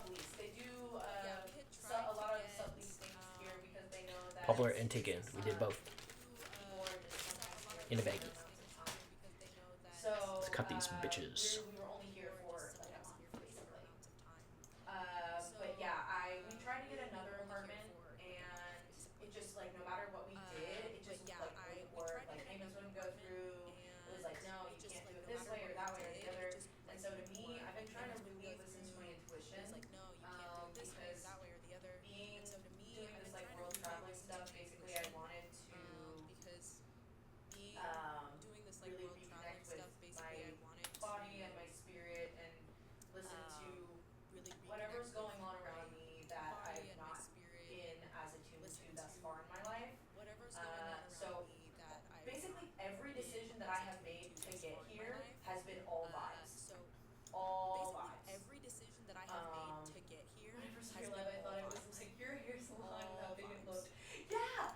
sublease. They do a lot of sublease things here because they know that Poplar and Taken. We did both. people are just sometimes here In a for shorter baggie. amounts of time. Let's So cut these bitches. we were only here for like a month basically. But yeah, I we tried to get another apartment and it just like no matter what we did, it just like wouldn't work. Like payments wouldn't go through. It was like, no, you can't do it this way or that way or the other. And so to me, I've been trying to really listen to my intuition, because being doing this like world traveling stuff, basically I wanted to really reconnect with my body and my spirit and listen to whatever's going on around me that I've not been as attuned to thus far in my life. So basically every decision that I have made to get here has been all vibes. All vibes. When I first saw your live, I thought it was like your hair salon and how big it looked. Yeah!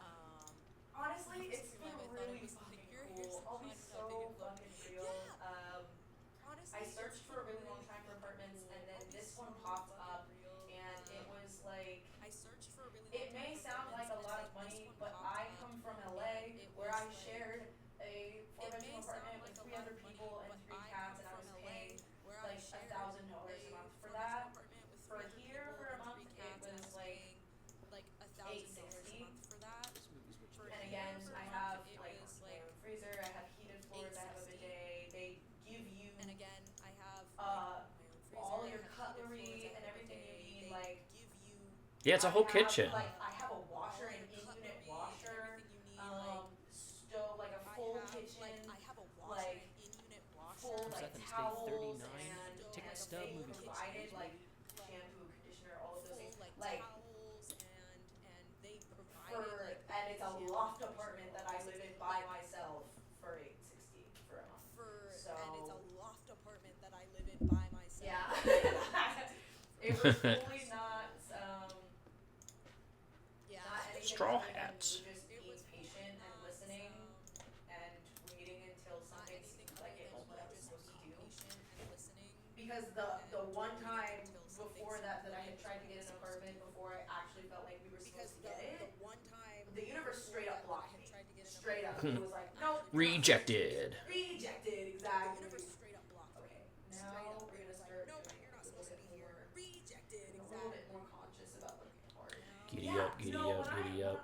Honestly, it's been really fucking cool. I'll be so fucking real. I searched for a really long time for apartments and then this one popped up and it was like, it may sound like a lot of money, but I come from LA where I shared a four-bedroom apartment with three other people and three cats and I was paying like $1,000 a month for that. For here for a month it was like 860. And again, I have like my own freezer, I have heated floors, I have a bidet. They give you uh all your cutlery and everything you need. Like Yeah, it's a whole kitchen. I have a washer, an in-unit washer, stove, like a full kitchen, like full I'm like set them to stay towels 39. Ticket and stub they moving towards provided station. like shampoo, conditioner, all of those things. Like for and it's a loft apartment that I live in by myself for 860 for a month. So yeah. It was fully not anything Straw other than me hats. just being patient and listening and waiting until something seemed like it was what I was supposed to do. Because the one time before that I had tried to get an apartment before I actually felt like we were supposed to get it, the universe straight up blocked me. Straight up. It was like, nope, you're not supposed to. Rejected. Rejected, exactly. Okay, now we're gonna start doing a little bit more, being a little bit more conscious about the part. Giddy Yeah, up, giddy no, up, giddy up.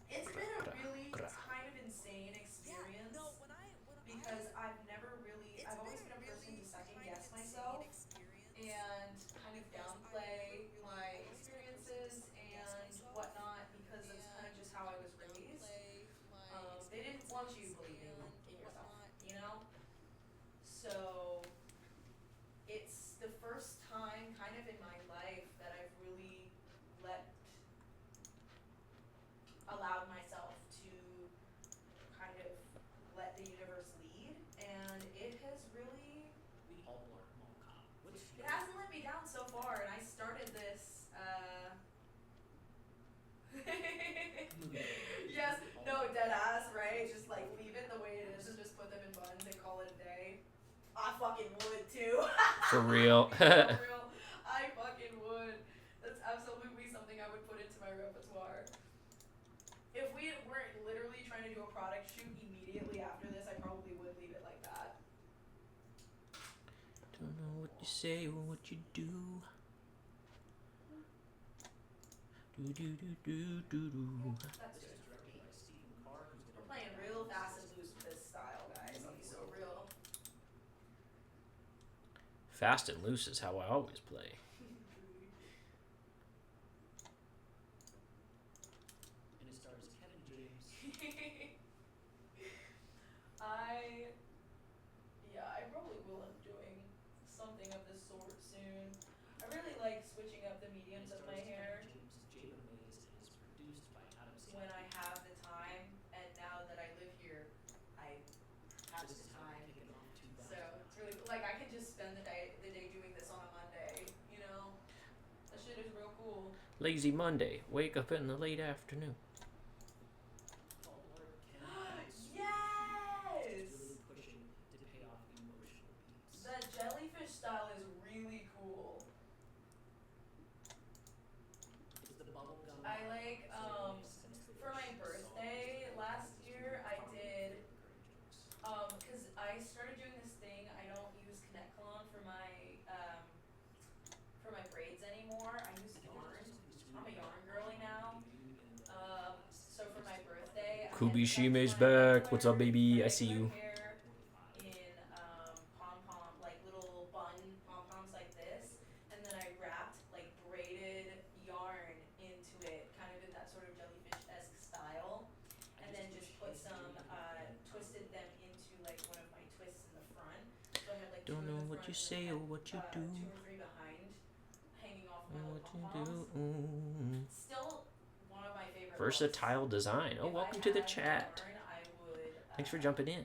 it's been a really kind of insane experience because I've always been a person to second guess myself and kind of downplay my experiences and whatnot because it's kind of just how I was raised. They didn't want you believing in yourself, you know? So it's the first time kind of in my life that I've really allowed myself to kind of let the universe lead, and it has really, We all Blart mall cop. it hasn't let me down so far. And I started this yes, no, dead ass, right? Just like leave it the way it is and just put them in buns and call it a day. I fucking would too. For real. For real. I fucking would. That's absolutely something I would put into my repertoire. If we weren't literally trying to do a product shoot immediately after this, I probably would leave it like that. Don't know what you say or what you do. Do do do do do do. That's This good is enough for directed me. by Stephen Carr, who's We're gonna playing real fast and loose with this style, guys. I'll be so real. Fast and loose is how I always play. And it stars Kevin James. I probably will end up doing something of this sort soon. I really like switching up the And mediums it of stars my Kevin hair James as Jada Mays and is produced by Adam when Sandler. I have the time, and now that I live here, I have This the is how time. we're kicking off So it's really like I can just spend the day doing this on a Monday, you know? That shit is real cool. Lazy Monday. Wake up in the late afternoon. Paul Blart can be sweet. Yes! He's really pushing to pay off emotional beats. The jellyfish style is really cool. I started doing this thing. I don't use Connect Cologne for my braids anymore. I use yarn. I'm a yarn girly now. So for my birthday, I ended up Kubishime's trying to back. What's wear up, baby? I see regular you. hair in pom-pom, like little bun pom-poms like this, and then I wrapped like braided yarn into it, kind of in that sort of jellyfish-esque style, and then just put some, twisted them into like one of my twists in the front. So I had like two Don't in know the what front you and then I say had or what you do. two or three behind, hanging off my little What you pom-poms. do. Still one of my favorite looks. Versatile design. Oh, If I welcome to the had chat. yarn, I would. Thanks for jumping in.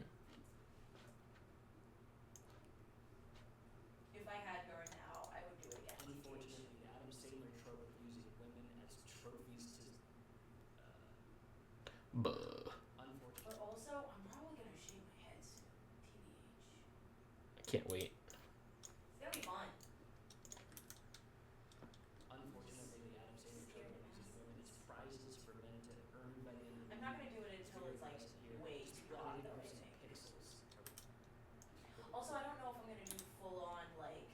If I had yarn now, I would do it again. Unfortunately, the Adam Sandler trope of using women as trophies to. Buh. But also, I'm probably gonna shave my head soon. TBH. I can't wait. It's gonna be fun. Unfortunately, the Adam Sandler trope of using women as prizes for men to earn by the end of the I'm not movie. gonna do it until it's like way too hot though, I think. Pixels. Also, I don't know if I'm gonna do full on like.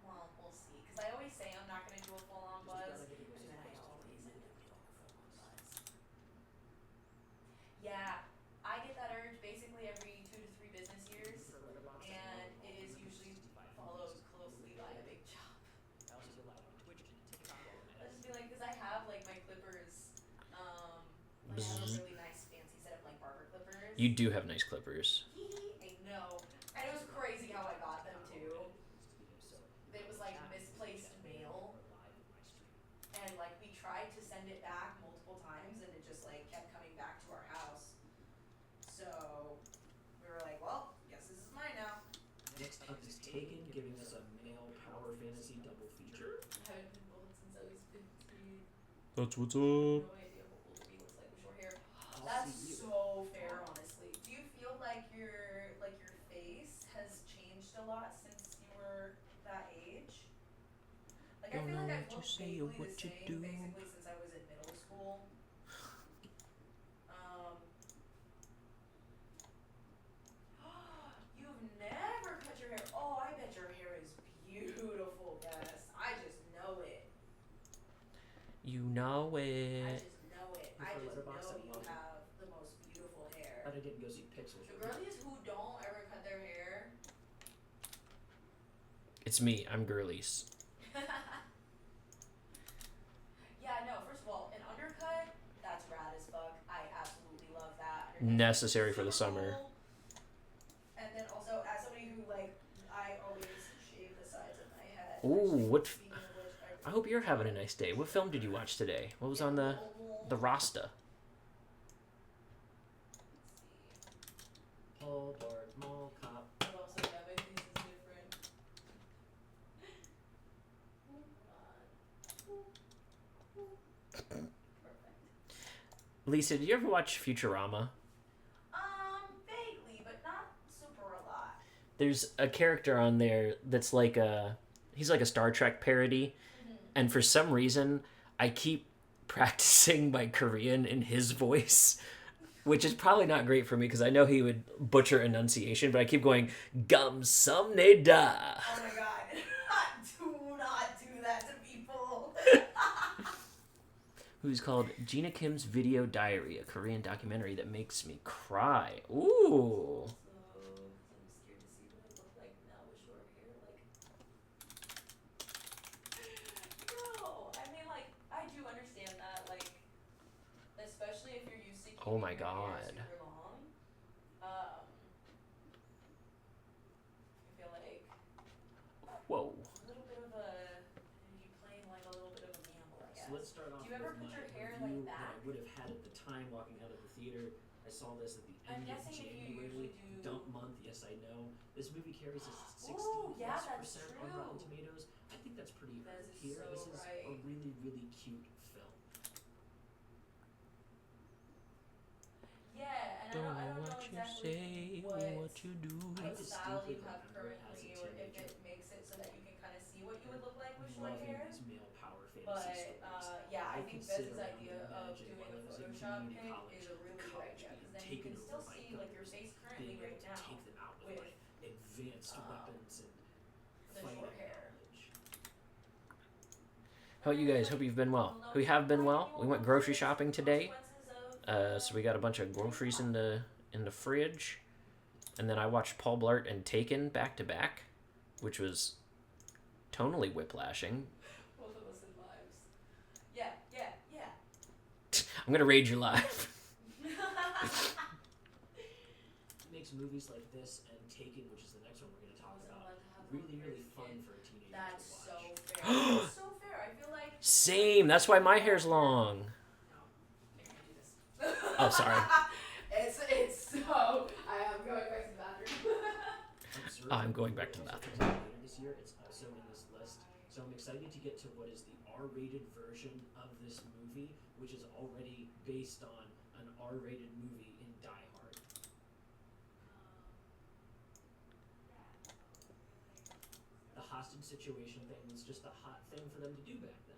Well, we'll see. Cause I always say I'm not gonna do a full on buzz, and then I always end up doing a full on buzz. Yeah, I get that urge basically every 2 to 3 business years, and it is usually followed closely by a big chop. I also go live on Twitch and TikTok while I'm I'll editing. just be like, cause I have like my clippers, like I have a really nice fancy set of like barber clippers. You do have nice clippers. I know. And it was crazy how I got them too. It was like misplaced mail, and like we tried to send it back multiple times, and it just like kept coming back to our house. So we were like, well, guess this is mine now. Next up is Taken, giving us a male power fantasy double feature. I haven't been bald since I was 15. That's what's No up. idea what Wolverine looks like with short hair. I'll That's see you. so fair, honestly. Do you feel like your face has changed a lot since you were that age? Like I Don't feel know like I've what you looked say or vaguely what the you same do. basically since I was in middle school. You've never cut your hair. Oh, I bet your hair is beautiful, Gus. I just know it. You know I it. just know it. Your I just letterbox, know I you love it. have the most beautiful hair. But I didn't go see Pixels. The girlies who don't ever cut their hair. It's me. I'm girlies. Yeah, no, first of all, an undercut, that's rad as fuck. I absolutely love that. Necessary for the Super summer. cool. And then also, as somebody who, like, I always shave the sides of my head. Ooh, what? Speaking of which, I hope you're having a nice day. What film did you watch today? What was on the Rasta? Paul Blart Mall Cop. But also, yeah, my face is different. Perfect. Lisa, did you ever watch Futurama? Vaguely, but not super a lot. There's a character on there that's like he's like a Star Trek parody, and for some reason I keep practicing my Korean in his voice, which is probably not great for me because I know he would butcher enunciation, but I keep going "Gamsamnida." Oh my god. Do not do that to people. Who's called Gina Kim's Video Diary, a Korean documentary that makes me cry. Ooh. So, I'm scared to see what I look like now with short hair. Like, no. I mean, like, I do understand that. Like, especially if you're used to keeping Oh my your hair God. super long. I feel like Whoa. a little bit of a, you playing like a little bit of a gamble, I guess. So let's start off Do you ever with put my your hair review like that that? I would have had at the time walking out of the theater. I saw this at the I'm end of guessing if you January. usually do- Dump month, yes I know. This movie carries a 60 Ooh, yeah, plus that's percent on Rotten true. Tomatoes. I think that's pretty That early is here. so This is right. a really, really cute film. Yeah, and Don't I know don't know what you exactly say, what what you do. I what style distinctly you have remember as a currently, or if teenager it makes it so that you can kind of see what you would look like with short loving hair. these male power fantasy But stories. yeah, I think consider Bez's it idea of imagining doing while a I was in Photoshop community pic college, is a really good college idea, because being then you taken can still over by see like your gunners. face currently. currently being able right to now take them out with, with like, advanced weapons and the fighting short hair. knowledge. How about you guys? Hope you've been well. We have been well. We went grocery shopping today. So we got a bunch of groceries in the fridge. And then I watched Paul Blart and Taken back to back, which was tonally whiplashing. Both of us in lives. Yeah. I'm gonna raid your live. Makes movies like this and Taken, which is the next one we're going to talk about, really fun for a teenager That's to so watch. fair. That's so fair. I feel like Same. That's why my hair's long. No, I can't do this. Oh, sorry. It's so. I am going back to the bathroom. I'm going back to the bathroom. Later this year, it's also in this list. So I'm excited to get to what is the R-rated version of this movie, which is already based on an R-rated movie in Die Hard. The hostage situation thing was just a hot thing for them to do back then.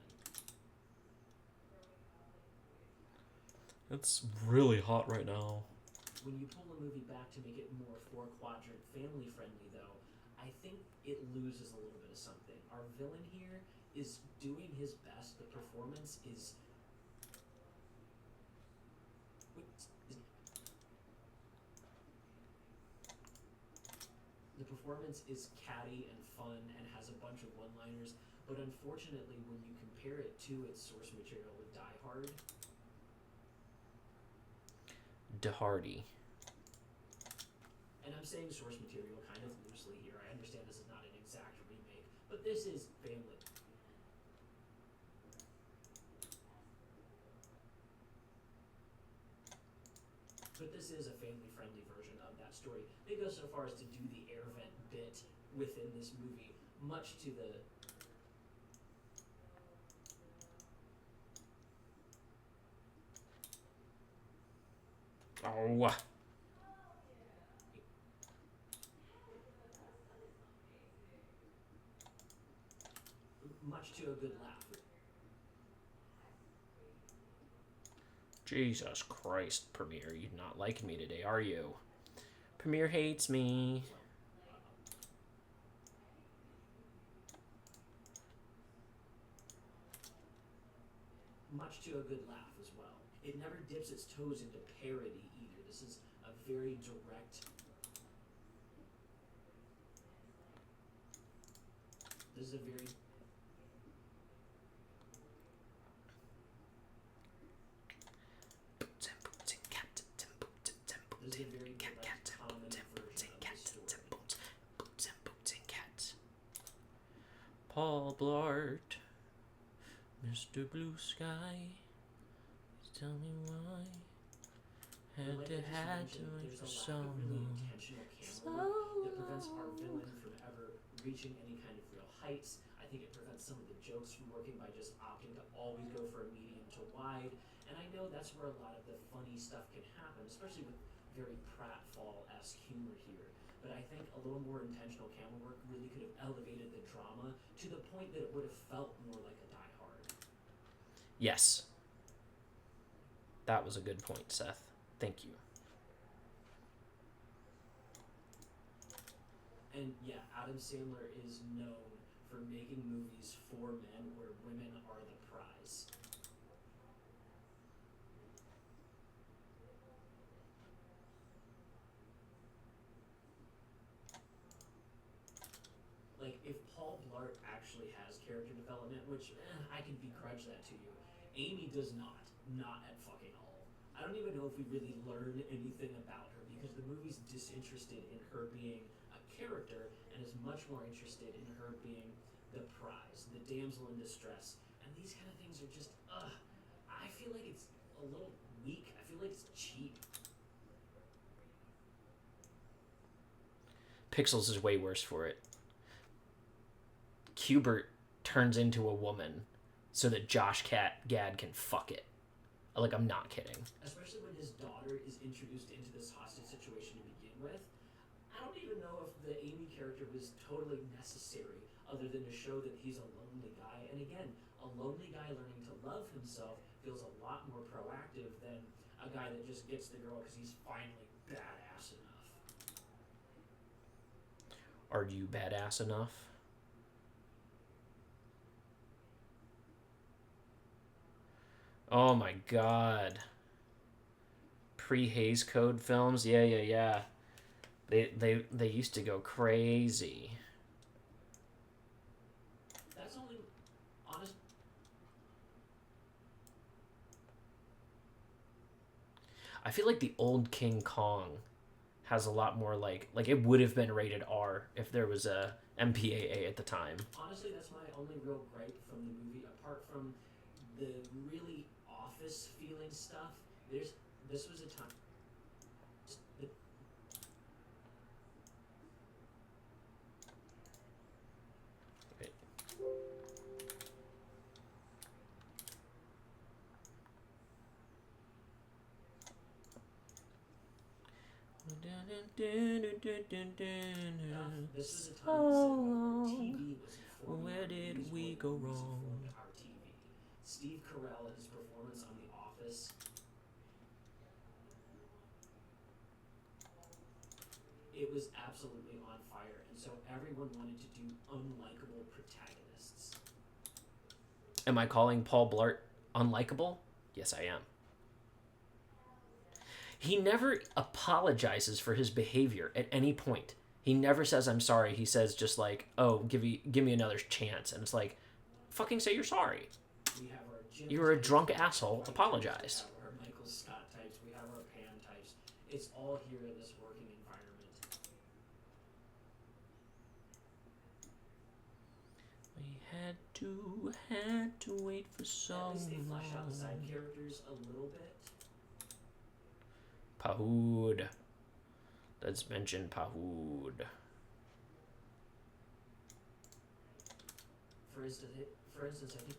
It's really hot right now. When you pull a movie back to make it more four-quadrant family-friendly, though, I think it loses a little bit of something. Our villain here is doing his best. The performance is... The performance is catty and fun and has a bunch of one-liners, but unfortunately, when you compare it to its source material with Die Hard... DeHardy. And I'm saying source material kind of loosely here. I understand this is not an exact remake, but this is family. But this is a family-friendly version of that story. They go so far as to do the air vent bit within this movie, much to the... Oh. much to a good laugh. Jesus Christ, Premiere, you're not liking me today, are you? Premiere hates me. Much to a good laugh as well. It never dips its toes into parody either. This is a very direct... This is a very... This is a very direct common version of the story. Paul Blart, Mr. Blue Sky, tell me why had Like to I just have to mentioned, make there's for a so lack of really long. intentional camera work that prevents our villain from ever reaching any kind of real heights. I think it prevents some of the jokes from working by just opting to always go for a medium to wide. And I know that's where a lot of the funny stuff can happen, especially with very pratfall-esque humor here. But I think a little more intentional camera work really could have elevated the drama to the point that it would have felt more like a Die Hard. Yes. That was a good point, Seth. Thank you. And yeah, Adam Sandler is known for making movies for men where women are the prize. Like, if Paul Blart actually has character development, which I can begrudge that to you, Amy does not. Not at fucking all. I don't even know if we really learn anything about her because the movie's disinterested in her being a character and is much more interested in her being the prize, the damsel in distress. And these kind of things are just, I feel like it's a little weak. I feel like it's cheap. Pixels is way worse for it. Qbert turns into a woman so that Josh Gad can fuck it. Like, I'm not kidding. Especially when his daughter is introduced into this hostage situation to begin with. I don't even know if the Amy character was totally necessary other than to show that he's a lonely guy. And again, a lonely guy learning to love himself feels a lot more proactive than a guy that just gets the girl because he's finally badass enough. Are you badass enough? Oh my god. Pre-Hays Code films? Yeah. They used to go crazy. That's only honest. I feel like the old King Kong has a lot more like it would have been rated R if there was a MPAA at the time. Honestly, that's my only real gripe from the movie, apart from the really office feeling stuff. This was a time. Wait. This was a time where TV was informing Where our did movies we more go than movies wrong? informed our TV. Steve Carell and his performance on The Office. It was absolutely on fire, and so everyone wanted to do unlikable protagonists. Am I calling Paul Blart unlikable? Yes, I am. He never apologizes for his behavior at any point. He never says I'm sorry. He says just like, "Oh, give me another chance." And it's like, fucking say you're sorry. We have our Jim You're a types, drunk we have our asshole. Dwight Apologize. types, we have our Michael Scott types, we have our Pam types. It's all here in this working environment. We had to wait for so At least they long. flesh out the side characters a little bit. Pahood. Let's mention Pahood. For instance, I think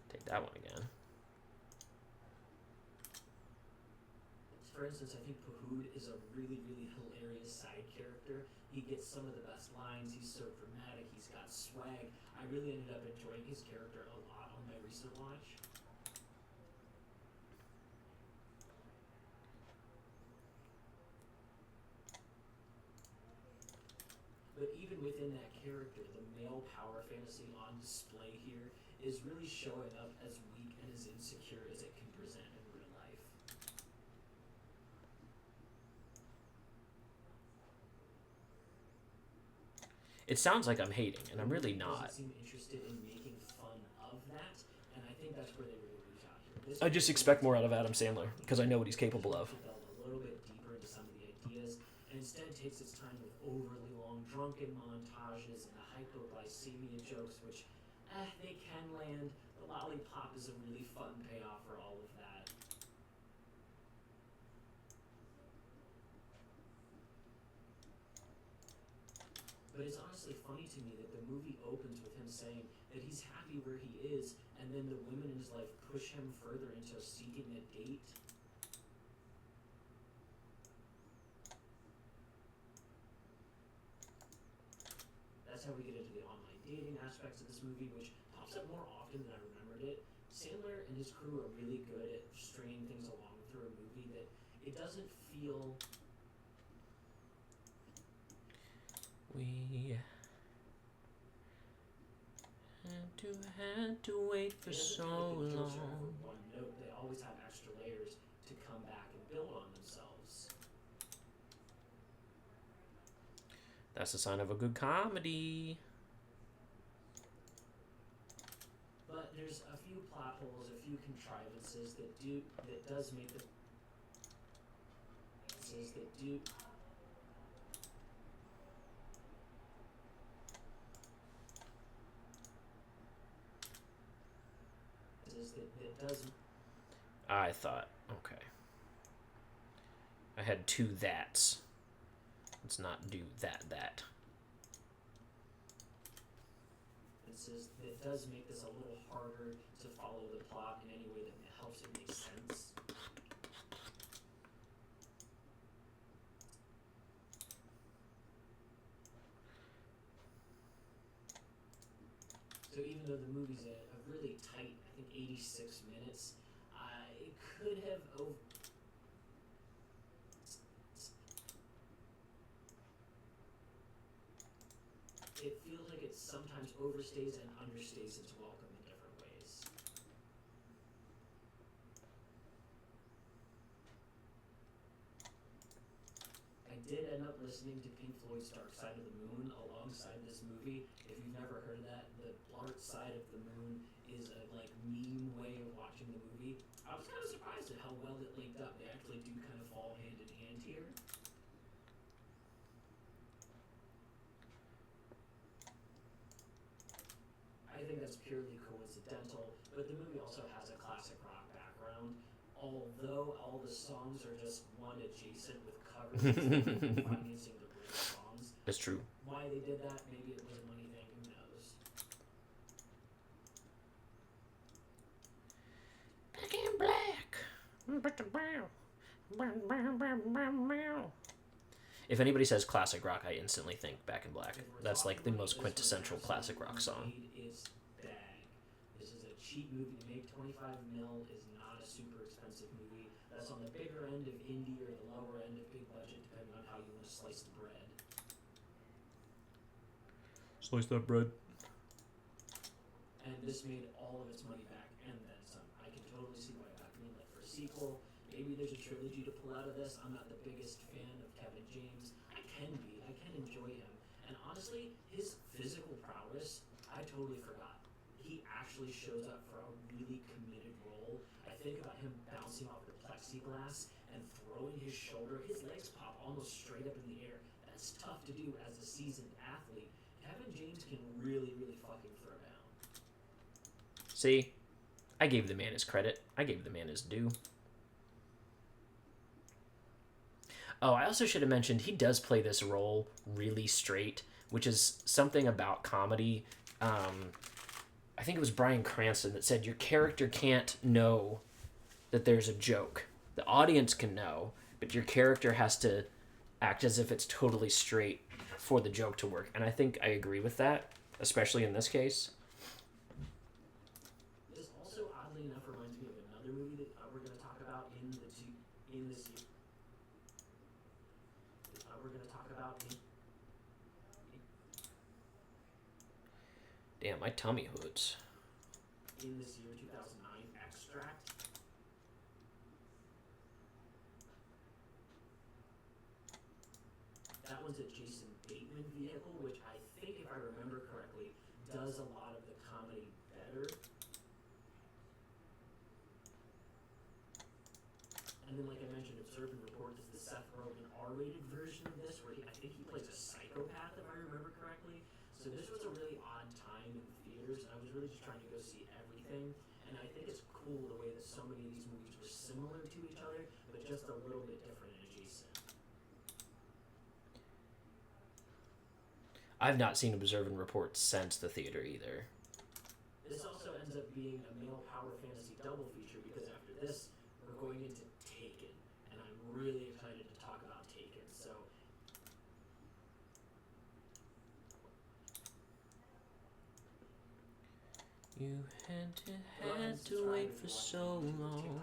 Take that one again. Pahood is a really, really hilarious side character. He gets some of the best lines. He's so dramatic. He's got swag. I really ended up enjoying his character a lot on my recent watch. But even within that character, the male power fantasy on display here is really showing up as weak and as insecure as it can present in real life. It sounds like I'm hating, and I'm really The movie not. doesn't seem interested in making fun of that, and I think that's where they really lose out here. This I just movie expect more takes out of Adam Sandler because I know what he's capable of. to delve a little bit deeper into some of the ideas, and instead takes its time with overly long drunken montages and the hypoglycemia jokes, which, they can land. The lollipop is a really fun payoff for all of that. But it's honestly funny to me that the movie opens with him saying that he's happy where he is, and then the women in his life push him further into seeking a date. That's how we get into the online dating aspects of this movie, which pops up more often than I remembered it. Sandler and his crew are really good at stringing things along through a movie that it doesn't feel. We had to wait for It doesn't so feel like the jokes are long. ever one note. They always have extra layers to come back and build on themselves. That's a sign of a good comedy. But there's a few plot holes, a few contrivances that does make the that does. I thought, okay. I had two that's. Let's not do that. It does make this a little harder to follow the plot in any way that helps it make sense. So even though the movie's a really tight, I think 86 minutes, it could have it feels like it sometimes overstays and understays its welcome in different ways. I did end up listening to Pink Floyd's Dark Side of the Moon alongside this movie. If you've never heard of that, the Blart Side of the Moon is a like meme way of watching the movie. I was kind of surprised at how well it linked up. They actually do kind of fall hand in hand here. I think that's purely coincidental, but the movie also has a classic rock background. Although all the songs are just one adjacent with covers instead of financing the real songs. That's true. Why they did that, maybe it was a money thing, who knows. Back in black. If anybody says classic rock, I instantly think Back in Black. That's like the most quintessential classic rock song. Its bag. This is a cheap movie to make. 25 mil is not a super expensive movie. That's on the bigger end of indie or the lower end of big budget, depending on how you want to slice the bread. Slice that bread. And this made all of its money back and then some. I can totally see why it got greenlit for a sequel. Maybe there's a trilogy to pull out of this. I'm not the biggest fan of Kevin James. I can be. I can enjoy him. And honestly, his physical prowess, I totally forgot. He actually shows up for a really committed role. I think about him bouncing off the plexiglass and throwing his shoulder. His legs pop almost straight up in the air. That's tough to do as a seasoned athlete. Kevin James can really, really fucking throw down. See? I gave the man his credit. I gave the man his due. Oh, I also should have mentioned he does play this role really straight, which is something about comedy. I think it was Bryan Cranston that said your character can't know that there's a joke. The audience can know, but your character has to act as if it's totally straight for the joke to work. And I think I agree with that, especially in this case. This also, oddly enough, reminds me of another movie that we're going to talk about in this year. We're going to talk about Damn, my tummy hurts. in this year, 2009, Extract. That one's a Jason Bateman vehicle, which I think, if I remember correctly, does a lot of the comedy better. And then, like I mentioned, Observe and Report is the Seth Rogen R-rated version of this, where I think he plays a psychopath, if I remember correctly. So this was a really odd time in theaters, and I was really just trying to go see everything. And I think it's cool the way that so many of these movies were similar to each other, but just a little bit different and adjacent. I've not seen Observe and Report since the theater either. This also ends up being a male power fantasy double feature, because after this, we're going into Taken, and I'm really excited to talk about Taken. So You had to wait for so long.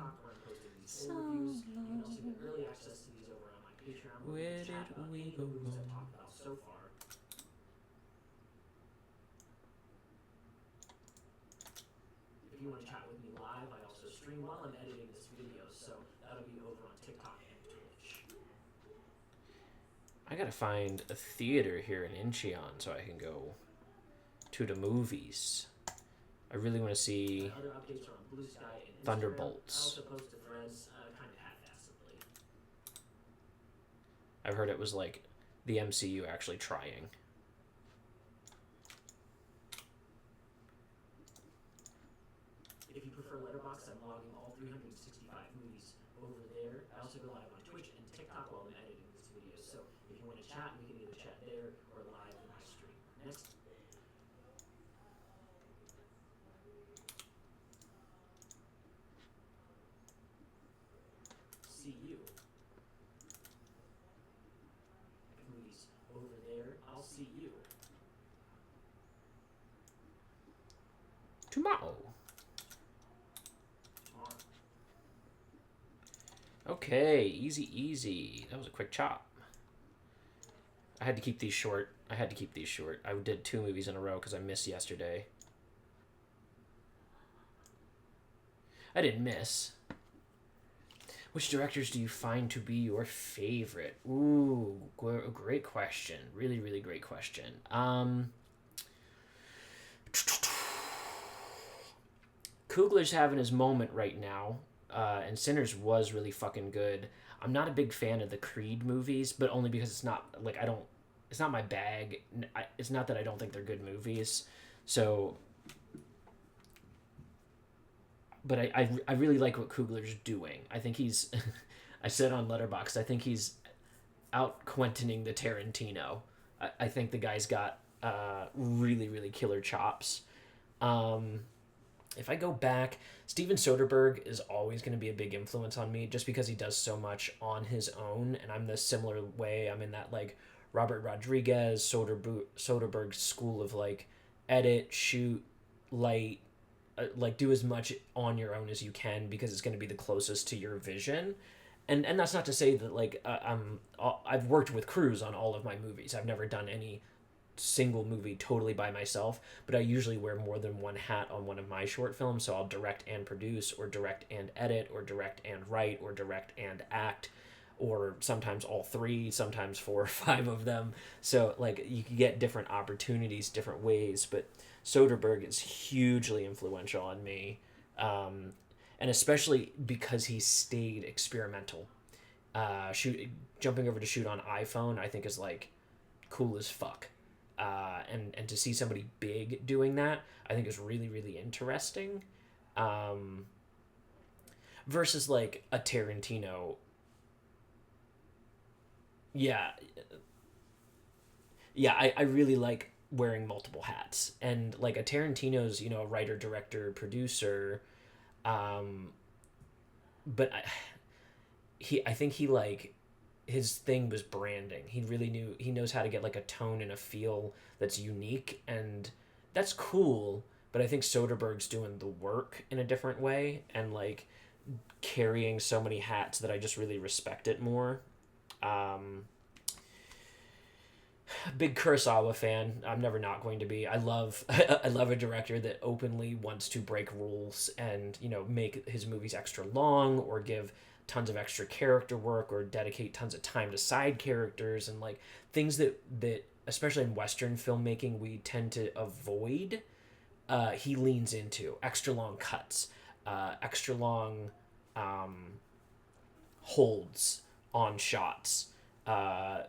So long. You can also get early access to these over on my Patreon. Where did we go movies I've wrong? talked about so far. If you want to chat with me live, I also stream while I'm editing this video, so that'll be over on TikTok and Twitch. I gotta find a theater here in Incheon so I can go to the movies. I really want to see Other updates are on Blue Sky and Instagram. Thunderbolts. I also post to threads kind of half-assedly. I've heard it was like the MCU actually trying. If you prefer Letterboxd, I'm logging all 365 movies over there. I also go live on Twitch and TikTok while I'm editing this video, so if you want to chat, we can either chat there or live in my stream. Next. See you. Movies over there. I'll see you. Tomorrow. Tomorrow. Okay, easy. That was a quick chop. I had to keep these short. I had to keep these short. I did 2 movies in a row because I missed yesterday. I didn't miss. Which directors do you find to be your favorite? Ooh, great question. Really, really great question. Coogler's having his moment right now, and Sinners was really fucking good. I'm not a big fan of the Creed movies, but only because it's not like I don't. It's not my bag. It's not that I don't think they're good movies. So, but I really like what Coogler's doing. I think he's. I said on Letterboxd, I think he's out Quentining the Tarantino. I think the guy's got really, really killer chops. If I go back, Steven Soderbergh is always going to be a big influence on me just because he does so much on his own, and I'm the similar way. I'm in that like Robert Rodriguez, Soderbergh school of like edit, shoot, light, like do as much on your own as you can because it's going to be the closest to your vision. And that's not to say that like I've worked with crews on all of my movies. I've never done any single movie totally by myself, but I usually wear more than one hat on one of my short films, so I'll direct and produce, or direct and edit, or direct and write, or direct and act, or sometimes all 3, sometimes 4 or 5 of them. So like you can get different opportunities different ways, but Soderbergh is hugely influential on me, and especially because he stayed experimental. Jumping over to shoot on iPhone I think is like cool as fuck. And to see somebody big doing that, I think is really, really interesting. Versus like a Tarantino. Yeah. Yeah, I really like wearing multiple hats. And like a Tarantino's, a writer, director, producer. But I think he like his thing was branding. He knows how to get like a tone and a feel that's unique, and that's cool, but I think Soderbergh's doing the work in a different way and like carrying so many hats that I just really respect it more. Big Kurosawa fan. I'm never not going to be. I love I love a director that openly wants to break rules and, make his movies extra long or give tons of extra character work or dedicate tons of time to side characters and like things that especially in Western filmmaking we tend to avoid. He leans into extra long cuts, extra long holds on shots,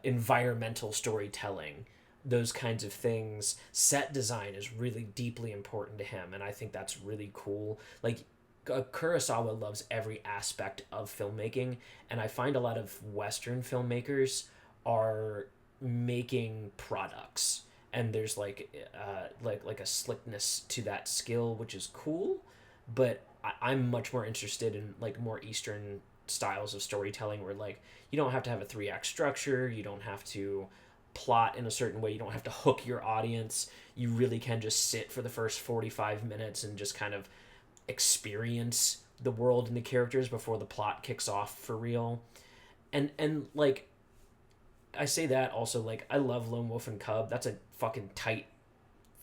environmental storytelling, those kinds of things. Set design is really deeply important to him, and I think that's really cool. Like Kurosawa loves every aspect of filmmaking, and I find a lot of Western filmmakers are making products, and there's like a slickness to that skill, which is cool. But I'm much more interested in like more Eastern styles of storytelling, where like you don't have to have a 3-act structure, you don't have to plot in a certain way, you don't have to hook your audience. You really can just sit for the first 45 minutes and just kind of experience the world and the characters before the plot kicks off for real. And like I say that also, like I love Lone Wolf and Cub. That's a fucking tight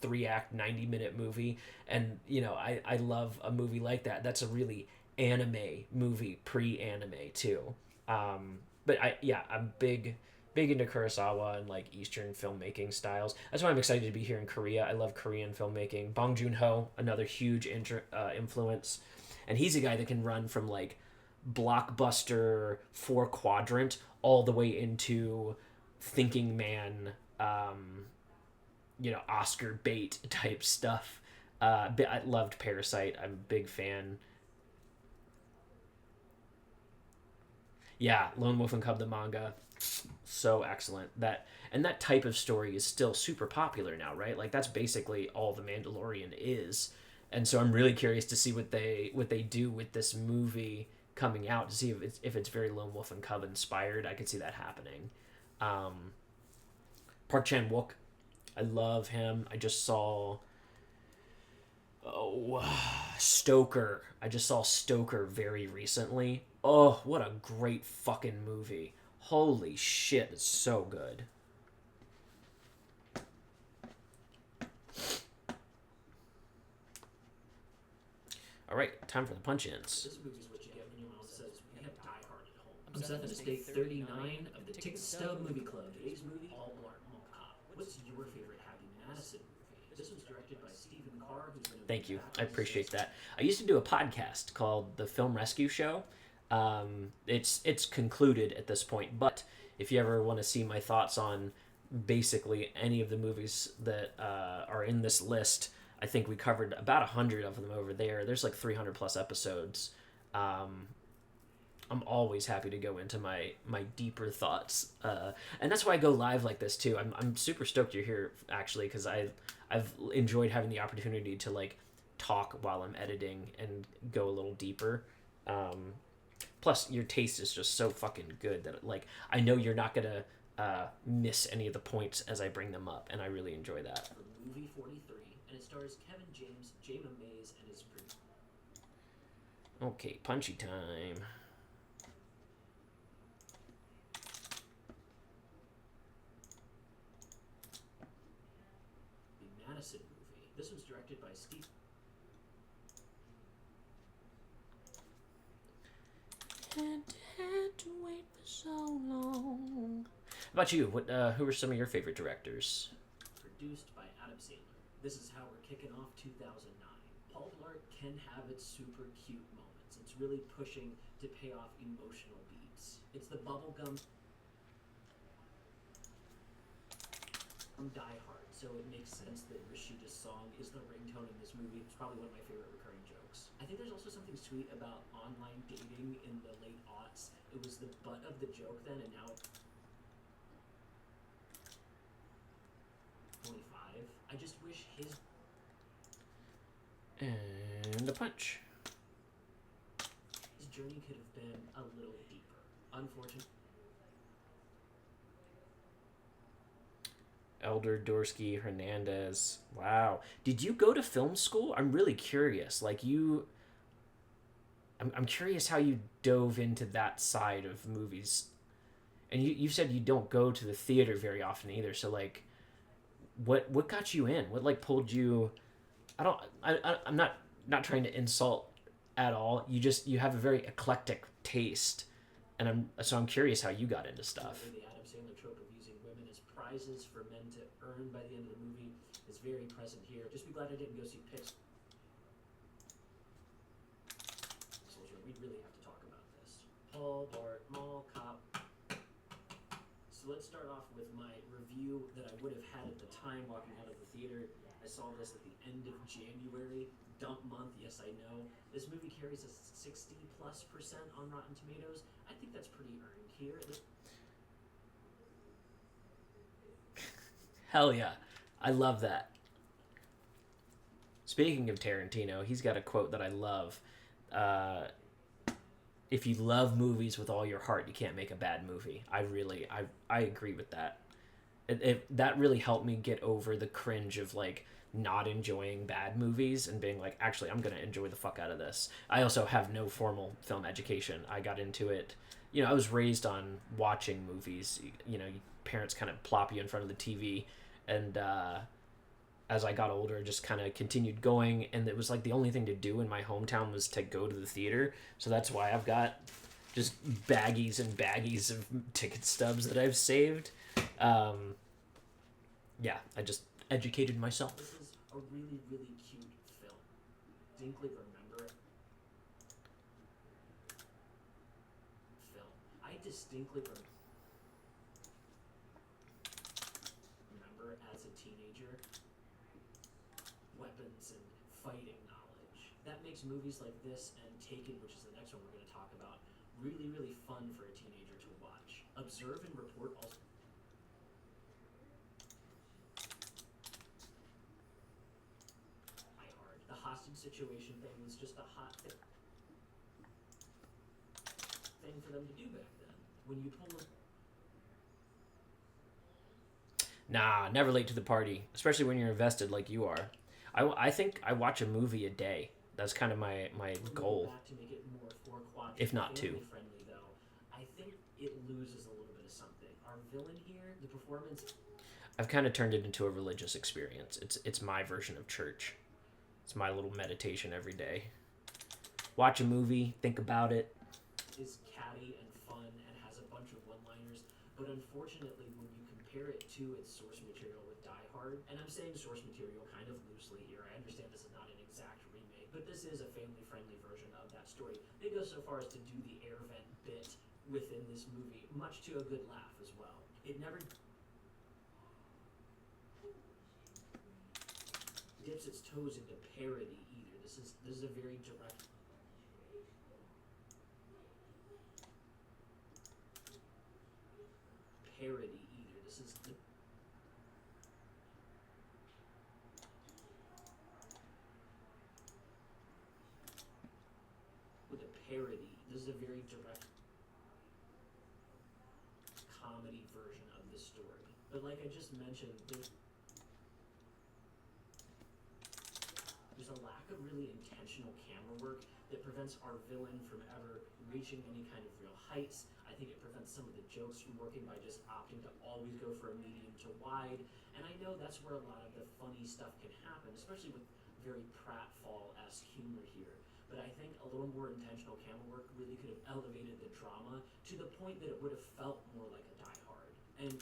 3-act 90-minute movie, and I love a movie like that. That's a really anime movie, pre-anime too. But I'm big into Kurosawa and like Eastern filmmaking styles. That's why I'm excited to be here in Korea. I love Korean filmmaking. Bong Joon-ho, another huge influence, and he's a guy that can run from like blockbuster 4-quadrant all the way into thinking man, Oscar bait type stuff. I loved Parasite. I'm a big fan. Yeah, Lone Wolf and Cub the manga, so excellent. That type of story is still super popular now, right? Like that's basically all The Mandalorian is. And so I'm really curious to see what they do with this movie coming out, to see if it's very Lone Wolf and Cub inspired. I could see that happening. Park Chan-wook, I love him. I just saw Stoker. I just saw Stoker very recently. Oh, what a great fucking movie. Holy shit, it's so good. All right, time for the punch-ins. This movie's what you get when your mom says, we have Die Hard at home. I'm Seth, and it's day 39 of the Ticket Stub Movie Club. Today's movie, All Blart, Mall Cop. What's your favorite Happy Madison movie? This was directed by Stephen Carr, who's been... Thank you. I appreciate that. I used to do a podcast called The Film Rescue Show. It's concluded at this point, but if you ever want to see my thoughts on basically any of the movies that are in this list, I think we covered about 100 of them over there. There's like 300 plus episodes. I'm always happy to go into my deeper thoughts, and that's why I go live like this too. I'm super stoked you're here actually, because I've enjoyed having the opportunity to like talk while I'm editing and go a little deeper. Plus, your taste is just so fucking good that like I know you're not gonna miss any of the points as I bring them up, and I really enjoy that. Movie 43, and it stars Kevin James, Jayma Mays, and his producer. Okay, punchy time. The Madison movie. This was directed by Steve. Had to wait for so long. How about you? What? Who are some of your favorite directors? Produced by Adam Sandler. This is how we're kicking off 2009. Paul Blart can have its super cute moments. It's really pushing to pay off emotional beats. It's the bubblegum from Die Hard, so it makes sense that Rashida's song is the ringtone in this movie. It's probably one of my favorite recurring jokes. I think there's also something sweet about online dating in the late aughts. It was the butt of the joke then, and now it's 25. I just wish his... And a punch. His journey could have been a little deeper. Unfortunately... Elder Dorsky Hernandez. Wow. Did you go to film school? I'm really curious. Like I'm curious how you dove into that side of movies. And you said you don't go to the theater very often either. So like, what got you in? What like pulled you? I'm not trying to insult at all. You have a very eclectic taste, and I'm curious how you got into stuff. The Adam Sandler trope of using women as prizes for men to earn by the end of the movie is very present here. Just be glad I didn't go see Pixar. We really have to talk about this. Paul Blart, Mall Cop. So let's start off with my review that I would have had at the time walking out of the theater. I saw this at the end of January. Dump month, yes I know. This movie carries a 60+% on Rotten Tomatoes. I think that's pretty earned here. Hell yeah. I love that. Speaking of Tarantino, he's got a quote that I love. If you love movies with all your heart, you can't make a bad movie. I agree with that. That really helped me get over the cringe of like not enjoying bad movies and being like, actually, I'm gonna enjoy the fuck out of this. I also have no formal film education. I got into it, I was raised on watching movies. Parents kind of plop you in front of the TV, and as I got older, just kind of continued going, and it was like the only thing to do in my hometown was to go to the theater. So that's why I've got just baggies and baggies of ticket stubs that I've saved. Yeah, I just educated myself. This is a really, really cute film. Distinctly remember it. I distinctly remember as a teenager weapons and fighting knowledge. That makes movies like this and Taken, which is the next one we're going to talk about, really, really fun for a teenager to watch. Observe and Report also. The hostage situation thing was just a hot thing for them to do back then. When you pull them... Nah, never late to the party, especially when you're invested like you are. I think I watch a movie a day. That's kind of my goal. Back to make it more if not two. Friendly, though, I think it loses a little bit of something. Our villain here, the performance... I've kind of turned it into a religious experience. It's my version of church. It's my little meditation every day. watch a movie, think about it. Is catty and fun and has a bunch of one-liners, but unfortunately, when you compare it to its source material with Die Hard, and I'm saying source material kind of loosely here, I understand this is not an exact remake, but this is a family-friendly version of that story. They go so far as to do the air vent bit within this movie, much to a good laugh as well. It never dips its toes into parody either. This is a very direct parody either. This is the with a parody. This is a very direct comedy version of the story. But like I just mentioned, there's a lack of really intentional camera work that prevents our villain from ever reaching any kind of real heights. I think it prevents some of the jokes from working by just opting to always go for a medium to wide. And I know that's where a lot of the funny stuff can happen, especially with very pratfall-esque humor here. But I think a little more intentional camera work really could have elevated the drama to the point that it would have felt more like a Die Hard. And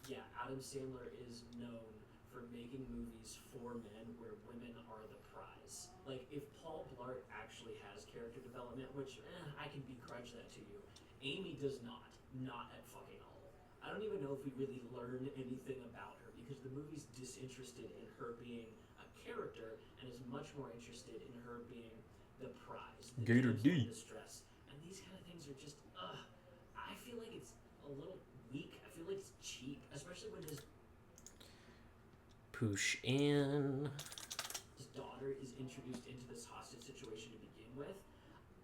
yeah, Adam Sandler is known for making movies for men where women are the prize. Like, if Paul Blart actually has character development, which, I can begrudge that to you, Amy does not. Not at fucking all. I don't even know if we really learn anything about her, because the movie's disinterested in her being a character, and is much more interested in her being the prize. The Gator D. The stress. And these kind of things are just, I feel like it's a little weak. I feel like it's cheap, especially when his Push in. daughter is introduced into this hostage situation to begin with.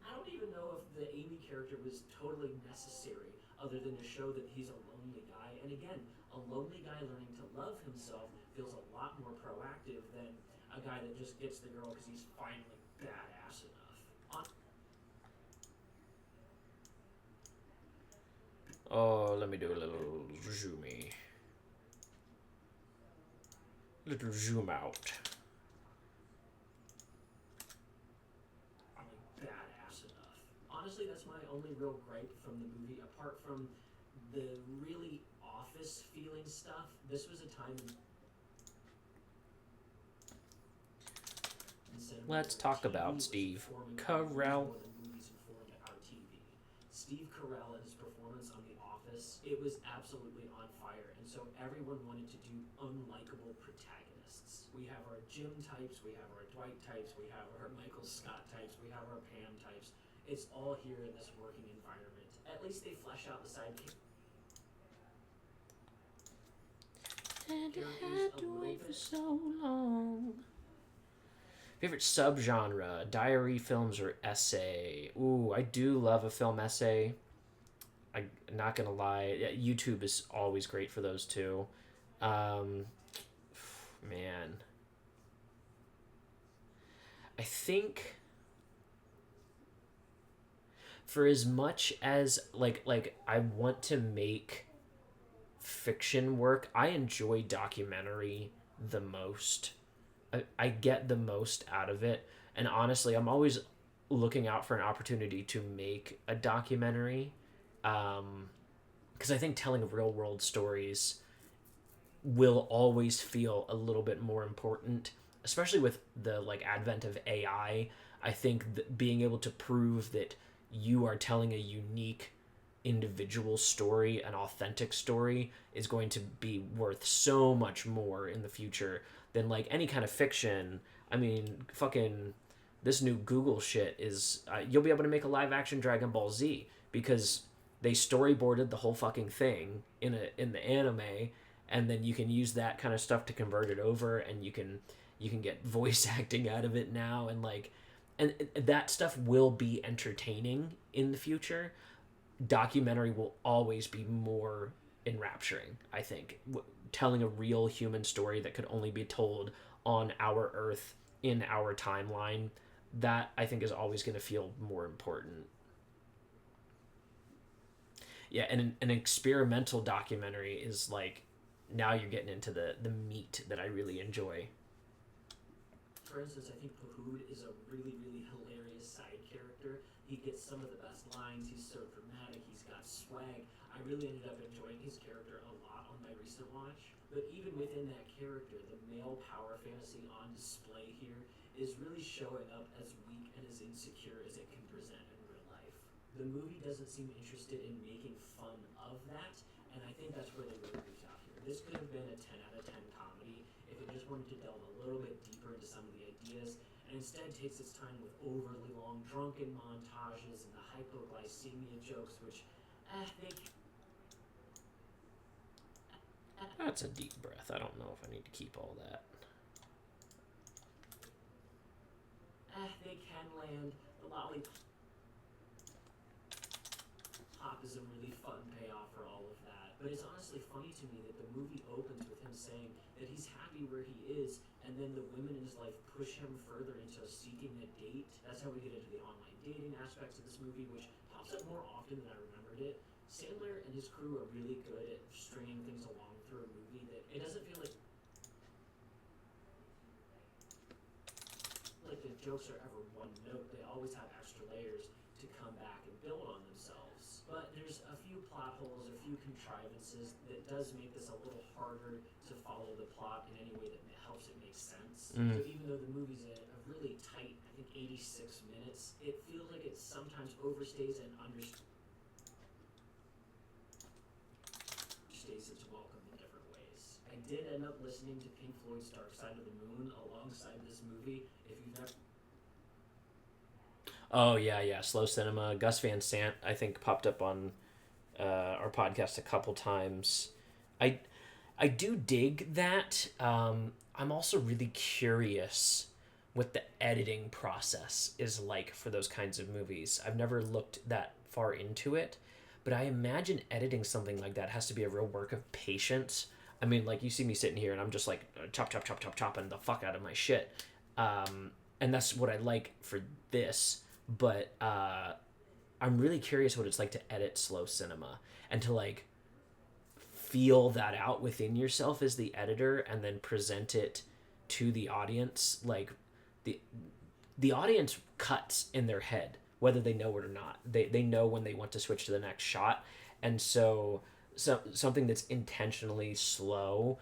I don't even know if the Amy character was totally necessary, other than to show that he's a lonely guy. And again, a lonely guy learning to love himself feels a lot more proactive than a guy that just gets the girl because he's finally badass enough. Oh, let me do a little zoomy. Little zoom out. Badass enough. Honestly, that's my only real gripe from the movie, apart from the really office feeling stuff. This was a time Let's talk about Steve Carell. Steve Carell and his performance on The Office, it was absolutely on fire, and so everyone wanted to do unlikable protagonists. We have our Jim types, we have our Dwight types, we have our Michael Scott types, we have our Pam types. It's all here in this working environment. At least they flesh out the sidekick. And I had to wait for so long. Favorite subgenre, diary, films, or essay? Ooh, I do love a film essay. I'm not gonna lie, YouTube is always great for those too. Man, I think for as much as like I want to make fiction work, I enjoy documentary the most. I get the most out of it, and honestly, I'm always looking out for an opportunity to make a documentary, because I think telling real world stories will always feel a little bit more important, especially with the advent of AI. I think being able to prove that you are telling a unique individual story, an authentic story, is going to be worth so much more in the future than any kind of fiction. I mean, fucking this new Google shit is you'll be able to make a live action Dragon Ball Z because they storyboarded the whole fucking thing in the anime, and then you can use that kind of stuff to convert it over, and you can get voice acting out of it now, and that stuff will be entertaining in the future. Documentary will always be more enrapturing, I think. Telling a real human story that could only be told on our Earth in our timeline, that I think is always going to feel more important. Yeah, and an experimental documentary is now you're getting into the meat that I really enjoy. For instance, I think Pahood is a really, really hilarious side character. He gets some of the best lines. He's so dramatic. He's got swag. I really ended up enjoying his character a lot on my recent watch. But even within that character, the male power fantasy on display here is really showing up as weak and as insecure as it can present in real life. The movie doesn't seem interested in making fun of that, and I think that's where they really reach out here. This could have been a 10 out of 10 comedy if it just wanted to delve a little bit deeper into some of the ideas, and instead takes its time with overly long drunken montages and the hypoglycemia jokes, which, That's a deep breath. I don't know if I need to keep all that. They can land. The lollipop is a really fun payoff for all of that. But it's honestly funny to me that the movie opens with him saying that he's happy where he is, and then the women in his life push him further into seeking a date. That's how we get into the online dating aspects of this movie, which pops up more often than I remembered it. Sandler and his crew are really good at stringing things along through a movie that it doesn't feel like the jokes are ever one note. They always have extra layers to come back and build on themselves. But there's a few plot holes, a few contrivances that does make this a little harder to follow the plot in any way that helps it make sense. So even though the movie's a really tight, I think 86 minutes, it feels like it sometimes overstays and understays its welcome in different ways. I did end up listening to Pink Floyd's Dark Side of the Moon alongside this movie. If you've never... Oh, yeah. Slow Cinema. Gus Van Sant, I think, popped up on our podcast a couple times. I do dig that. I'm also really curious what the editing process is like for those kinds of movies. I've never looked that far into it, but I imagine editing something like that has to be a real work of patience. I mean, like, you see me sitting here and I'm just like chopping the fuck out of my shit. And that's what I like for this. But I'm really curious what it's like to edit slow cinema and to, like, feel that out within yourself as the editor and then present it to the audience. Like, the audience cuts in their head, whether they know it or not. They know when they want to switch to the next shot. And so something that's intentionally slow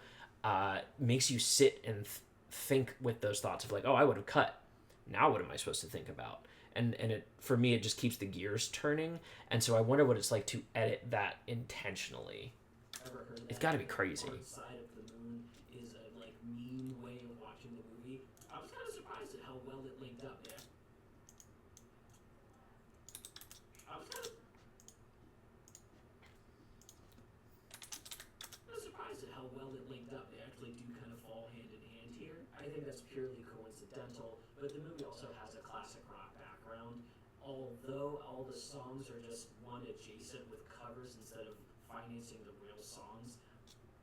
makes you sit and think with those thoughts of, like, oh, I would have cut. Now what am I supposed to think about? And it, for me, it just keeps the gears turning. And so I wonder what it's like to edit that intentionally. It's got to be crazy. Side of the Moon is a, like, mean way of watching the movie. I was kind of surprised at how well it linked up there. I was kind of surprised at how well it linked up. They actually do kind of fall hand in hand here. I think that's purely coincidental, but the movie also has a classic rock background. Although all the songs are just one adjacent with covers instead of financing the real songs.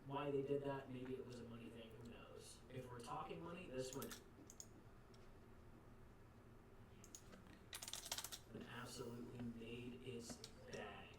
Why they did that, maybe it was a money thing, who knows. If we're talking money, this one absolutely made its bag.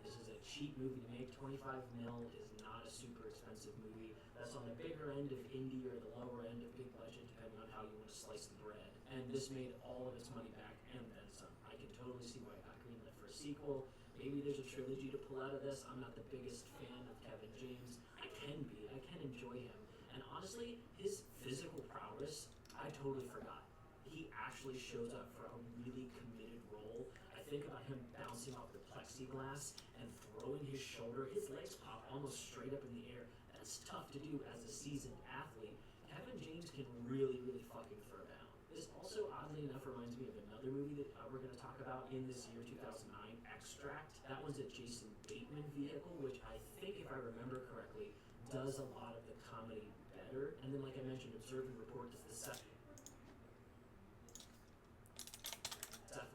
This is a cheap movie to make. 25 mil is not a super expensive movie. That's on the bigger end of indie or the lower end of big budget, depending on how you want to slice the bread. And this made all of its money back and then some. I can totally see why it got greenlit for a sequel. Maybe there's a trilogy to pull out of this. I'm not the biggest fan of Kevin James. I can be. I can enjoy him. And honestly, his physical prowess, I totally forgot. He actually shows up for a really committed role. I think about him bouncing off the plexiglass and throwing his shoulder. His legs pop almost straight up in the air. That's tough to do as a seasoned athlete. Kevin James can really, really fucking throw down. This also, oddly enough, reminds me of another movie that we're going to talk about in this year, 2009, Extract. That one's a Jason Bateman vehicle, which I think, if I remember correctly, does a lot of the comedy better. And then, like I mentioned, Observe and Report is the Seth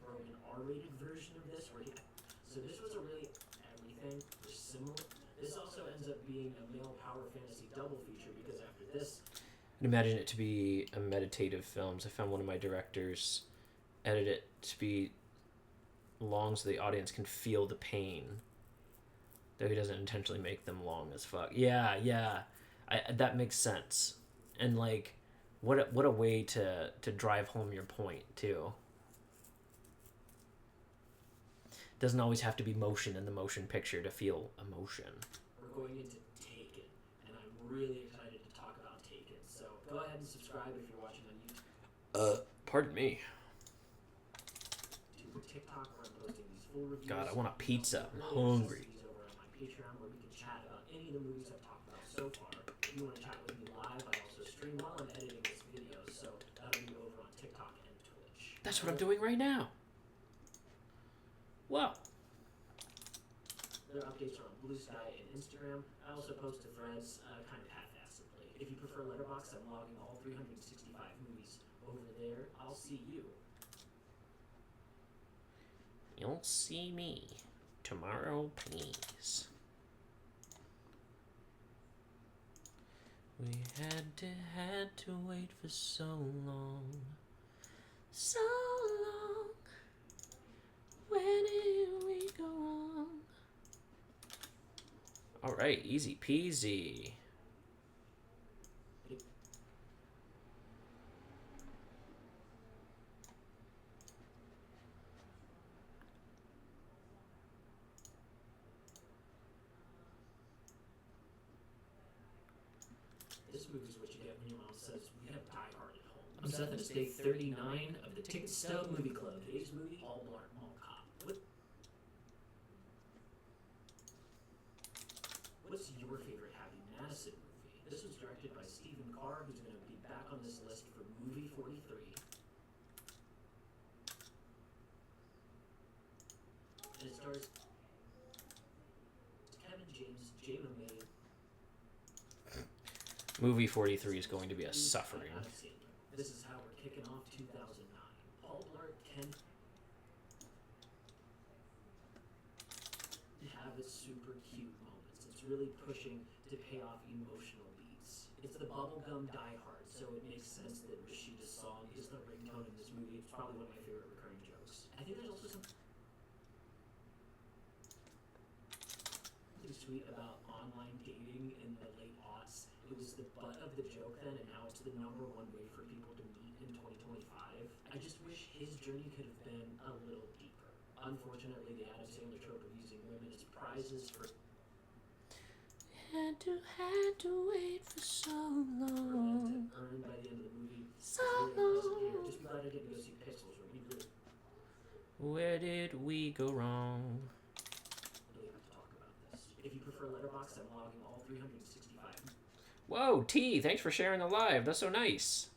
Rogen R-rated version of this. So this was a really everything similar. This also ends up being a male power fantasy double feature because after this, I'd imagine it to be a meditative film. I found one of my directors edit it to be long so the audience can feel the pain, though he doesn't intentionally make them long as fuck. Yeah, that makes sense. And, like, what a way to drive home your point too. Doesn't always have to be motion in the motion picture to feel emotion. We're going into Taken, and I'm really excited to talk about Taken. So go ahead and subscribe if you're watching on YouTube. Pardon me. To TikTok where I'm posting these full reviews. God, I want a pizza. I'm Really hungry. these over on my Patreon where we can chat about any of the movies I've talked about so far. If you want to chat with me live, I also stream while I'm editing this video, so that'll be over on TikTok and Twitch. That's what I'm doing right now. Wow. Their updates are on Blue Sky and Instagram. I also post to Threads kind of half-assedly. If you prefer Letterboxd, I'm logging all 365 movies over there. I'll see you. You'll see me tomorrow, please. We had to wait for so long. So long. Where did we go wrong? All right, easy peasy. This movie's what you get when your mom says we have Die Hard at home. I'm Seth, and it's day 39 of the Ticket Stub Movie Club. Today's movie, All Blart Mall Cop. What's your favorite Happy Madison movie? This was directed by Stephen Carr, who's going to be back on this list for movie 43. And it stars Kevin James, Jayma May. Movie 43 is going to be a suffering. This is how we're kicking off 2009. Paul Blart can have its super cute moments. It's really pushing to pay off emotional beats. It's the bubblegum Die Hard, so it makes sense that Rashida's song is the ringtone in this movie. It's probably one of my favorite recurring jokes. I think there's also something sweet about online dating in the late aughts. It was the butt of the joke then, and now it's the number one way for people to meet in 2025. I just wish his journey could have been a little deeper. Unfortunately, the Adam Sandler trope of using women as prizes for Had to wait for so them long. to earn by the end of the movie. So really wasn't here. long. Just be glad I didn't go see Pixels, or we really Where did we go wrong? have to talk about this. If you prefer Letterboxd, I'm logging all 365. Whoa, T, thanks for sharing the live. That's so nice.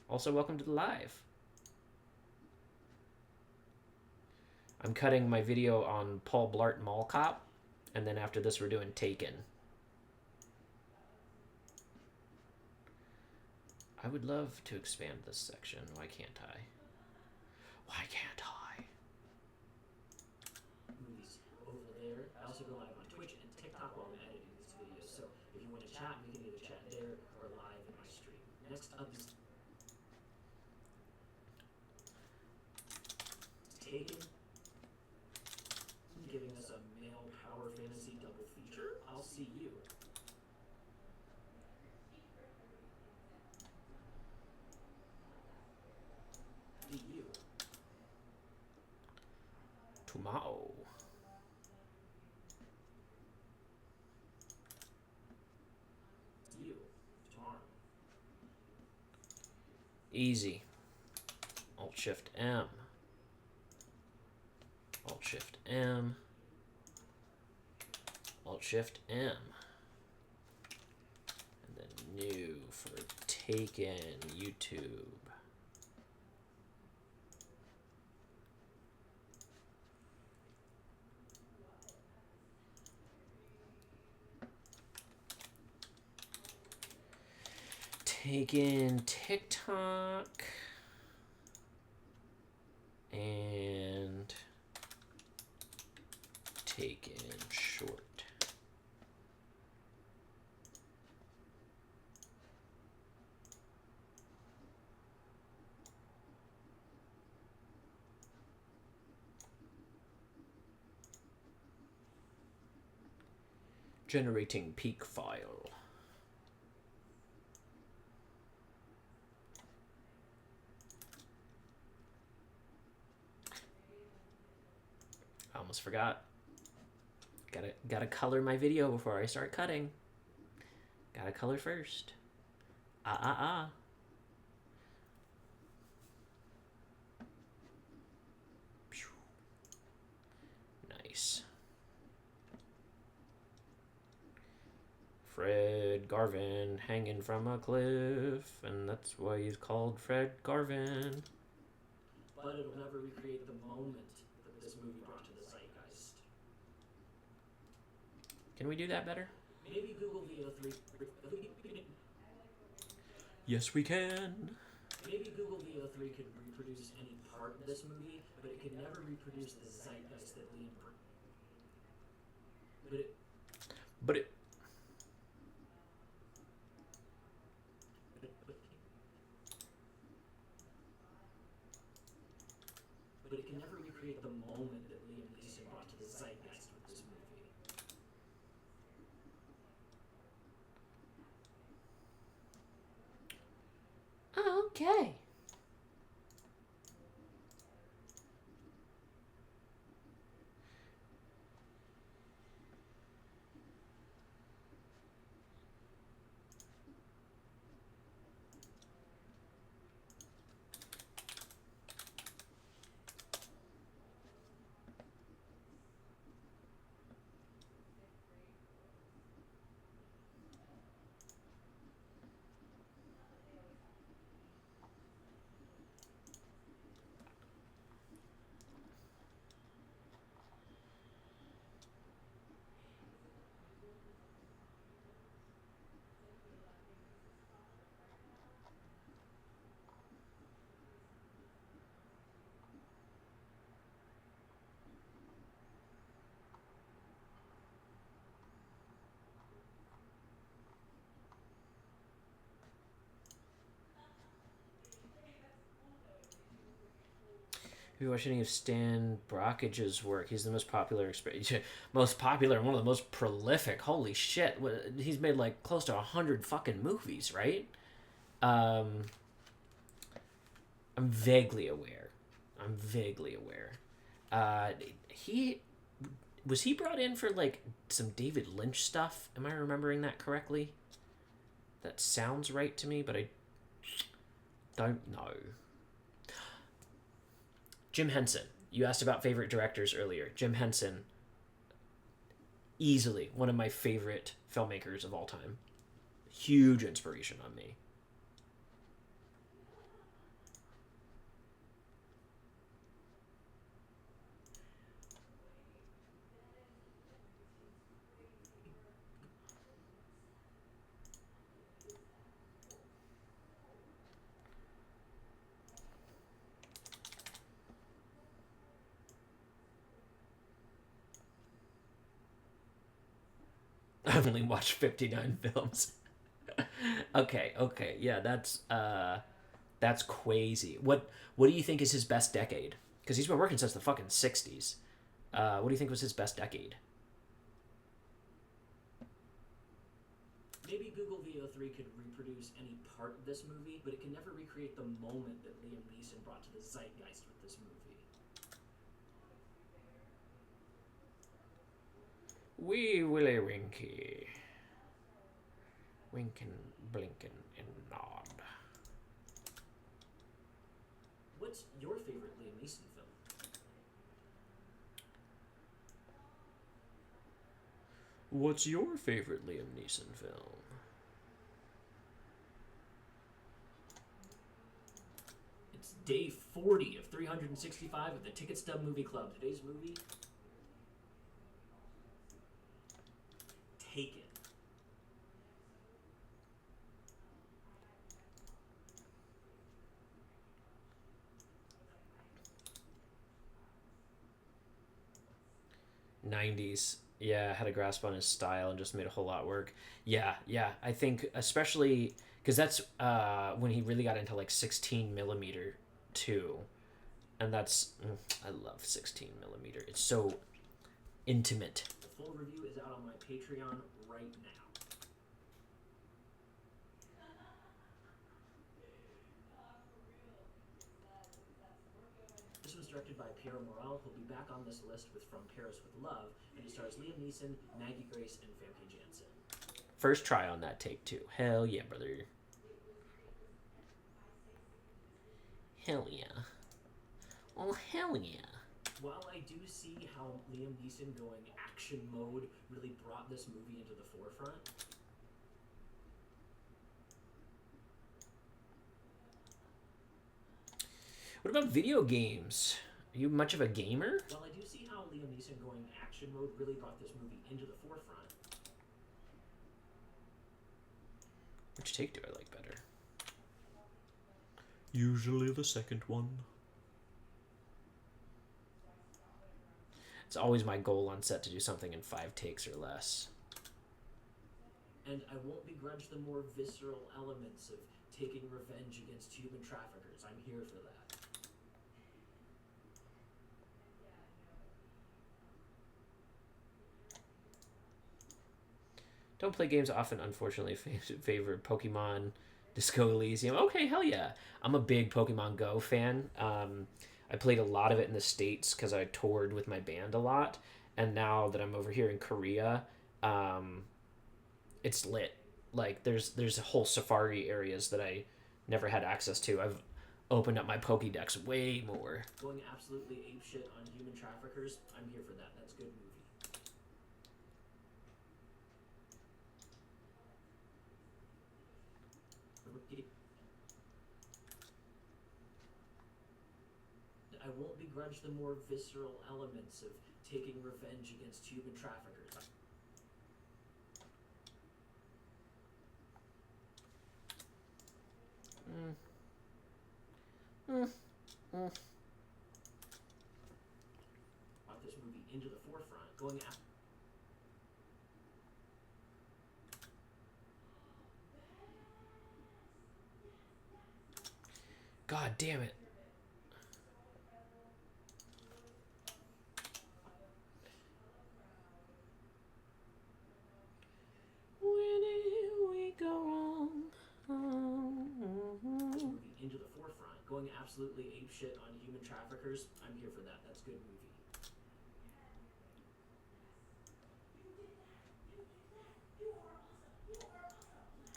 Also, welcome to the live. I'm cutting my video on Paul Blart Mall Cop, and then after this we're doing Taken. I would love to expand this section. Why can't I? Why can't I? Movies over there. I also go live on Twitch and TikTok while I'm editing these videos, so if you want to chat, we can either chat there or live in my stream. Next up is Taken, giving us a male power fantasy double feature. I'll see you. See you. Tomorrow. You. Tomorrow. Easy. Alt-Shift-M. Alt-Shift-M. Alt-Shift-M. And then new for Taken YouTube. Taken TikTok. And Taken short. Generating peak file. almost forgot. Gotta color my video before I start cutting. Gotta color first. Nice. Fred Garvin hanging from a cliff, and that's why he's called Fred Garvin. But it'll never recreate the moment that this movie brought to the zeitgeist. Can we do that better? Maybe Google VO3. Yes, we can. Maybe Google VO3 could reproduce any part of this movie, but it could never reproduce the zeitgeist that Liam brought. But it can never recreate the moment that Liam Neeson brought to the zeitgeist with this movie. Okay. Have you watched any of Stan Brockage's work? He's the most popular, and one of the most prolific. Holy shit! He's made like close to 100 fucking movies, right? I'm vaguely aware. He was he brought in for like some David Lynch stuff? Am I remembering that correctly? That sounds right to me, but I don't know. Jim Henson. You asked about favorite directors earlier. Jim Henson, easily one of my favorite filmmakers of all time. Huge inspiration on me. I've only watched 59 films. Okay, yeah, that's crazy. What do you think is his best decade? Because he's been working since the fucking 60s. What do you think was his best decade? Maybe Google VO3 could reproduce any part of this movie, but it can never recreate the moment that Liam Neeson brought to the zeitgeist with this movie. Wee Willie Winky. Winkin', blinkin', and nod. What's your favorite Liam Neeson film? What's your favorite Liam Neeson film? It's day 40 of 365 of the Ticket Stub Movie Club. Today's movie, Taken. '90s. Yeah, had a grasp on his style and just made a whole lot work. Yeah. I think especially because that's when he really got into like 16 millimeter too, and that's I love 16 millimeter. It's so intimate. The full review is out on my Patreon right now. This was directed by Pierre Morel, who'll be back on this list with From Paris with Love, and it stars Liam Neeson, Maggie Grace, and Famke Janssen. First try on that take, too. Hell yeah, brother. Hell yeah. Oh, hell yeah. While I do see how Liam Neeson going action mode really brought this movie into the forefront, what about video games? Are you much of a gamer? while I do see how Liam Neeson going action mode really brought this movie into the forefront, Which take do I like better? Usually the second one. It's always my goal on set to do something in 5 takes or less. and I won't begrudge the more visceral elements of taking revenge against human traffickers. I'm here for that. Don't play games often, unfortunately. Favor Pokemon Disco Elysium. Okay, hell yeah. I'm a big Pokemon Go fan. I played a lot of it in the States because I toured with my band a lot. And now that I'm over here in Korea, it's lit. Like, there's whole safari areas that I never had access to. I've opened up my Pokédex way more. Going absolutely apeshit on human traffickers, I'm here for that. That's a good movie. I won't begrudge the more visceral elements of taking revenge against human traffickers. Brought this movie into the forefront, going after. God damn it. Where did we go wrong? Movie into the forefront, going absolutely apeshit on human traffickers. I'm here for that. That's a good movie.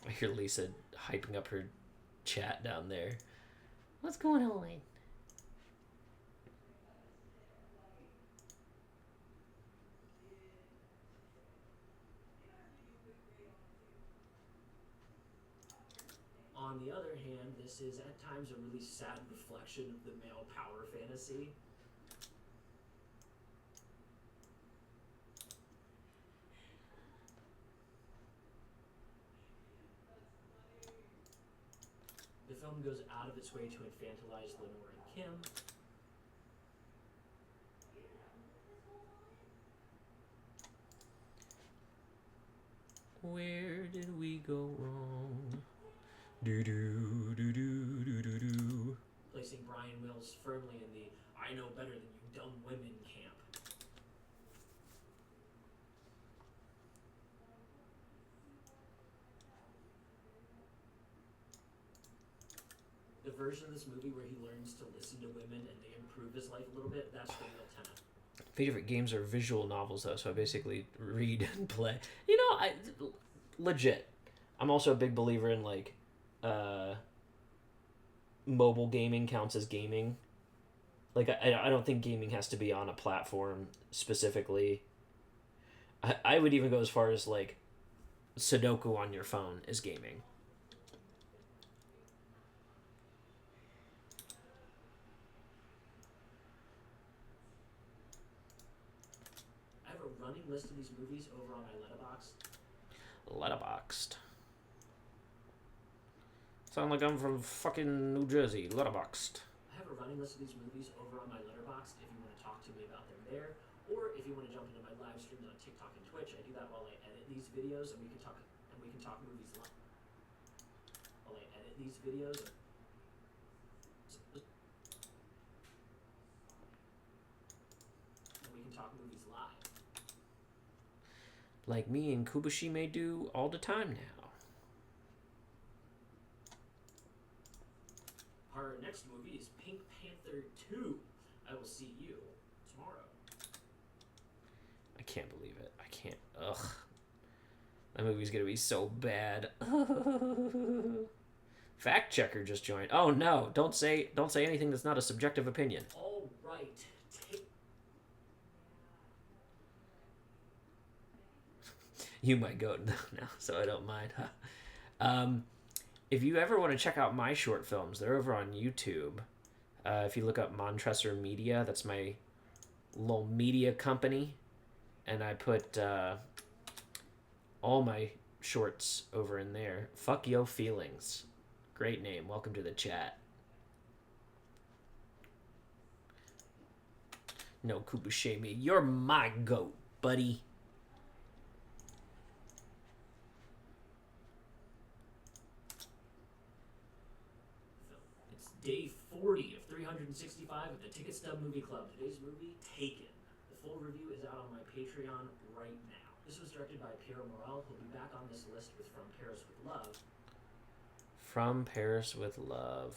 I hear Lisa hyping up her chat down there. What's going on? On the other hand, this is at times a really sad reflection of the male power fantasy. The film goes out of its way to infantilize Lenore and Kim. Where did we go wrong? Do do do do do do do. Placing Brian Wills firmly in the I know better than you dumb women camp. The version of this movie where he learns to listen to women and they improve his life a little bit, that's the real tenet. Favorite games are visual novels, though, so I basically read and play. You know, legit. I'm also a big believer in, like, mobile gaming counts as gaming. Like, I don't think gaming has to be on a platform specifically. I would even go as far as, like, Sudoku on your phone is gaming. I have a running list of these movies over on my Letterboxd. Letterboxd. Sound like I'm from fucking New Jersey. Letterboxd. I have a running list of these movies over on my Letterboxd if you want to talk to me about them there, or if you want to jump into my live streams on TikTok and Twitch. I do that while I edit these videos, and we can talk movies live. While I edit these videos. And we can talk movies live. Like me and Kubushime do all the time now. Our next movie is Pink Panther 2. I will see you tomorrow. I can't believe it. I can't. Ugh. That movie's gonna be so bad. Fact checker just joined. Oh no! Don't say anything that's not a subjective opinion. All right. You might go now, so I don't mind. If you ever want to check out my short films, they're over on YouTube. If you look up Montresor Media, that's my little media company, and I put all my shorts over in there. Fuck Yo Feelings. Great name. Welcome to the chat. No, Kubushemi, you're my goat, buddy. It's day 40 of 365 at the Ticket Stub Movie Club. Today's movie, Taken. The full review is out on my Patreon right now. This was directed by Pierre Morel, who'll be back on this list with From Paris with Love. From Paris with Love.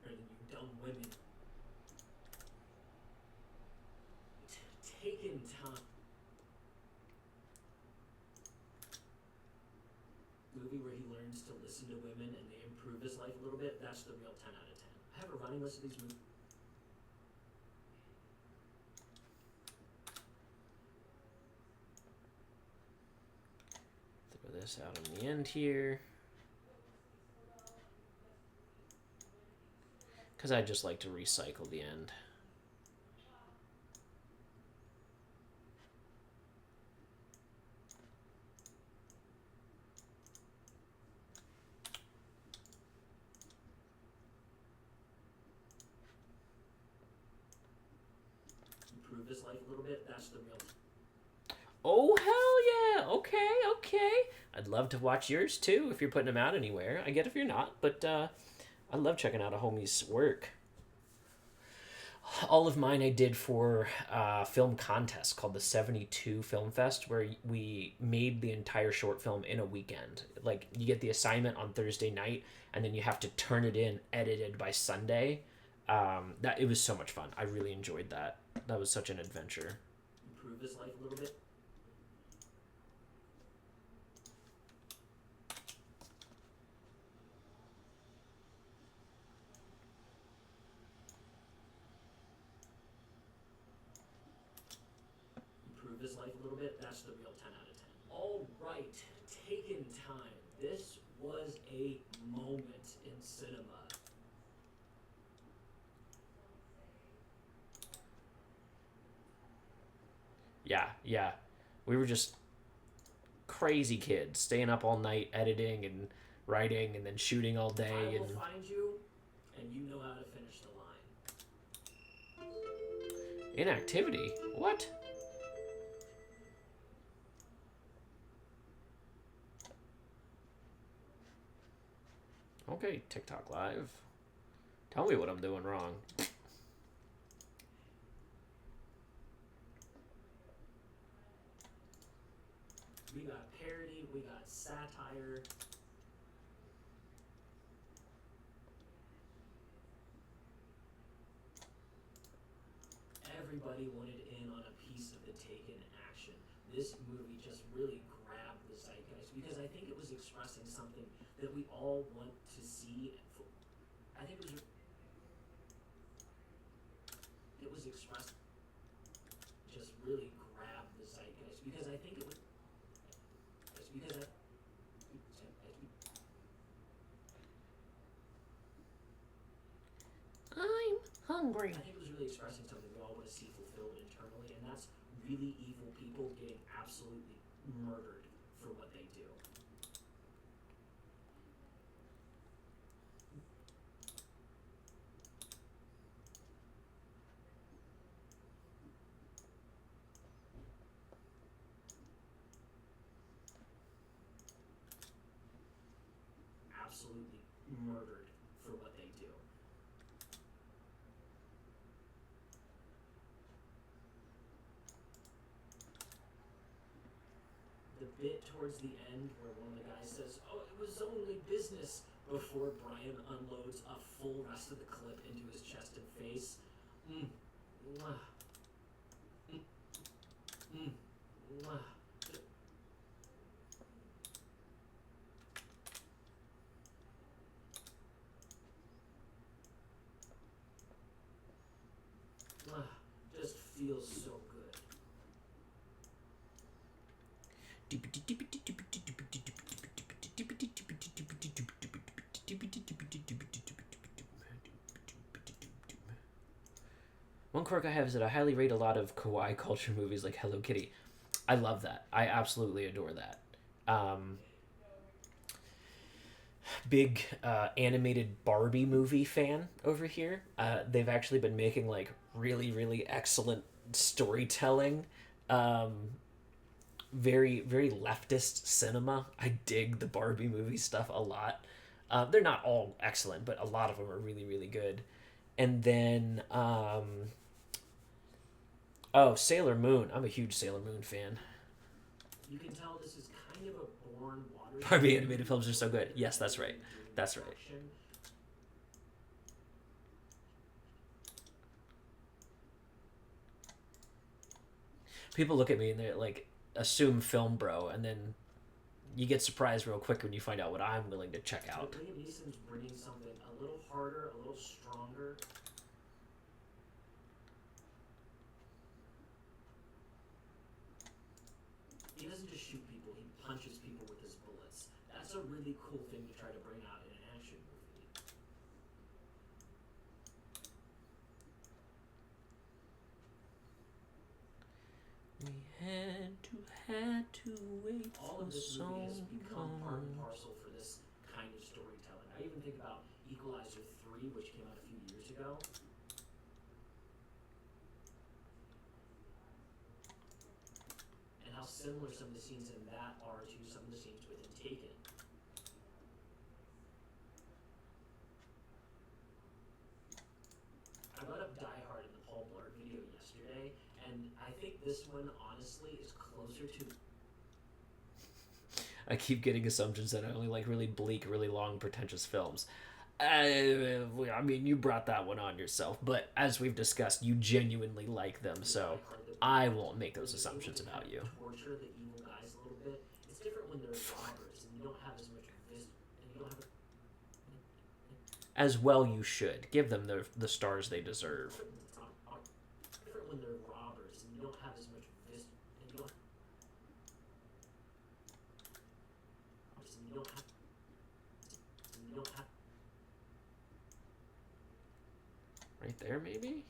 Better than you dumb women. Taken time. Movie where he learns to listen to women and they improve his life a little bit. That's the real 10 out of 10. I have a running list of these movies. Throw this out on the end here. Because I just like to recycle the end. Improve his life a little bit. That's the real. Oh, hell yeah. Okay. I'd love to watch yours, too, if you're putting them out anywhere. I get if you're not, but I love checking out a homie's work. All of mine I did for a film contest called the 72 Film Fest, where we made the entire short film in a weekend. Like, you get the assignment on Thursday night, and then you have to turn it in edited by Sunday. It was so much fun. I really enjoyed that. That was such an adventure. Improve his life a little bit. Improve his life a little bit. That's the real 10 out of 10. All right, Taken time. This was a moment in cinema. Yeah. We were just crazy kids, staying up all night editing and writing and then shooting all day. I will And find you, and you know how to finish the line. inactivity? What? Okay, TikTok Live. Tell me what I'm doing wrong. We got parody, we got satire. Everybody wanted in on a piece of the Taken action. This movie just really grabbed the zeitgeist because I think it was expressing something that we all want to see. I think it was expressed. Just really grabbed the zeitgeist because I think it was. Because I'm hungry. I think it was really expressing something we all want to see fulfilled internally, and that's really evil people getting absolutely murdered for what they do. Absolutely murdered for what they do. The bit towards the end where one of the guys says, "Oh, it was only business," before Brian unloads a full rest of the clip into his chest and face. Mm. Mwah. Mm. Mm. Mwah. Just feels so good. One quirk I have is that I highly rate a lot of kawaii culture movies like Hello Kitty. I love that. I absolutely adore that. Big animated Barbie movie fan over here. They've actually been making like really, really excellent storytelling. Um, very, very leftist cinema. I dig the Barbie movie stuff a lot. They're not all excellent, but a lot of them are really, really good. And then, oh, Sailor Moon. I'm a huge Sailor Moon fan. You can tell this is kind of a born water. Barbie animated films are so good. Yes, that's right. That's right. People look at me and they like assume film bro, and then you get surprised real quick when you find out what I'm willing to check out. Liam Neeson's bringing something a little harder, a little stronger. He doesn't just shoot people, he punches people with his bullets. That's a really cool thing to try to bring out in an action movie. We had to wait all for of this so movie has become part and long. parcel for this kind of storytelling. I even think about Equalizer 3, which came out a few years ago. And how similar some of the scenes in that are to some of the scenes within Taken. I brought up Die Hard in the Paul Blart video yesterday, and I think this one honestly is closer to. I keep getting assumptions that I only like really bleak, really long, pretentious films. I mean, you brought that one on yourself, but as we've discussed, you genuinely like them, so I won't make those assumptions about you. Torture the evil guys a little bit. It's different when they're robbers and you don't have as much and you don't have. As well, you should give them the stars they deserve. Different when they're robbers and you don't have as much and you don't. And you don't have. And you don't have. Right there, maybe?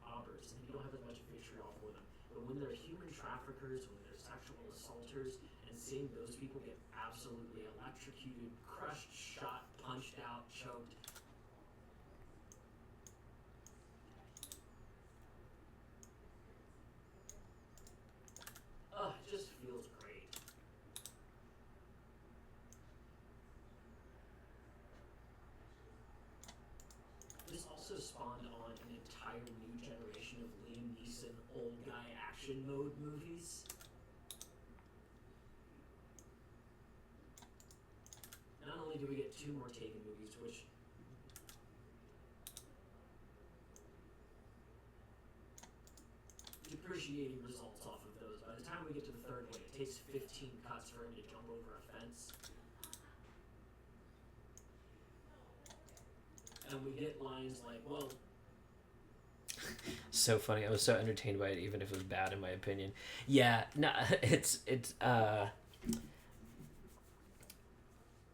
Robbers, and you don't have as much vitriol for them. But when they're human traffickers, when they're sexual assaulters, and seeing those people get absolutely electrocuted, crushed, shot, punched out, choked. It just feels great. This also spawned on an entire new generation of Liam Neeson old guy action mode movies. Not only do we get 2 more Taken movies, which depreciating results off of those. By the time we get to the 3rd one, it takes 15 cuts for him to jump over a fence. And we get lines like, well, So funny. I was so entertained by it, even if it was bad, in my opinion. Yeah, no, it's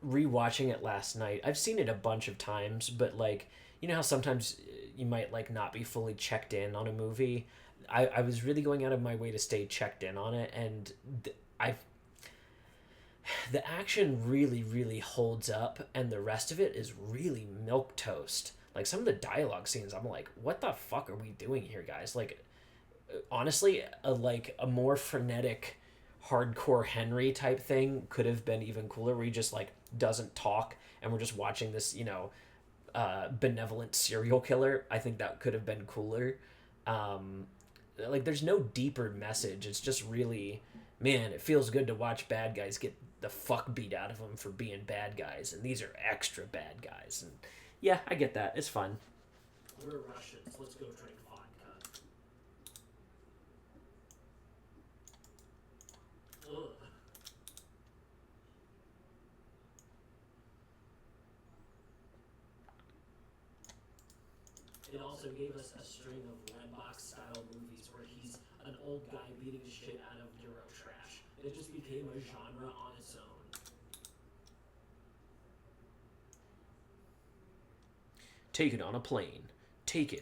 rewatching it last night. I've seen it a bunch of times, but like, you know how sometimes you might like not be fully checked in on a movie. I was really going out of my way to stay checked in on it, and the action really, really holds up, and the rest of it is really milquetoast. Like, some of the dialogue scenes, I'm like, what the fuck are we doing here, guys? Like, honestly, a more frenetic, hardcore Henry type thing could have been even cooler, where he just, like, doesn't talk, and we're just watching this, benevolent serial killer. I think that could have been cooler. Like, there's no deeper message. It's just really man, it feels good to watch bad guys get the fuck beat out of them for being bad guys, and these are extra bad guys. And yeah, I get that. It's fun. We're Russians. Let's go drink vodka. Ugh. It also gave us a string of Redbox-style movies where he's an old guy beating the shit out of Euro trash. It just became a genre on its own. Taken on a plane. Taken.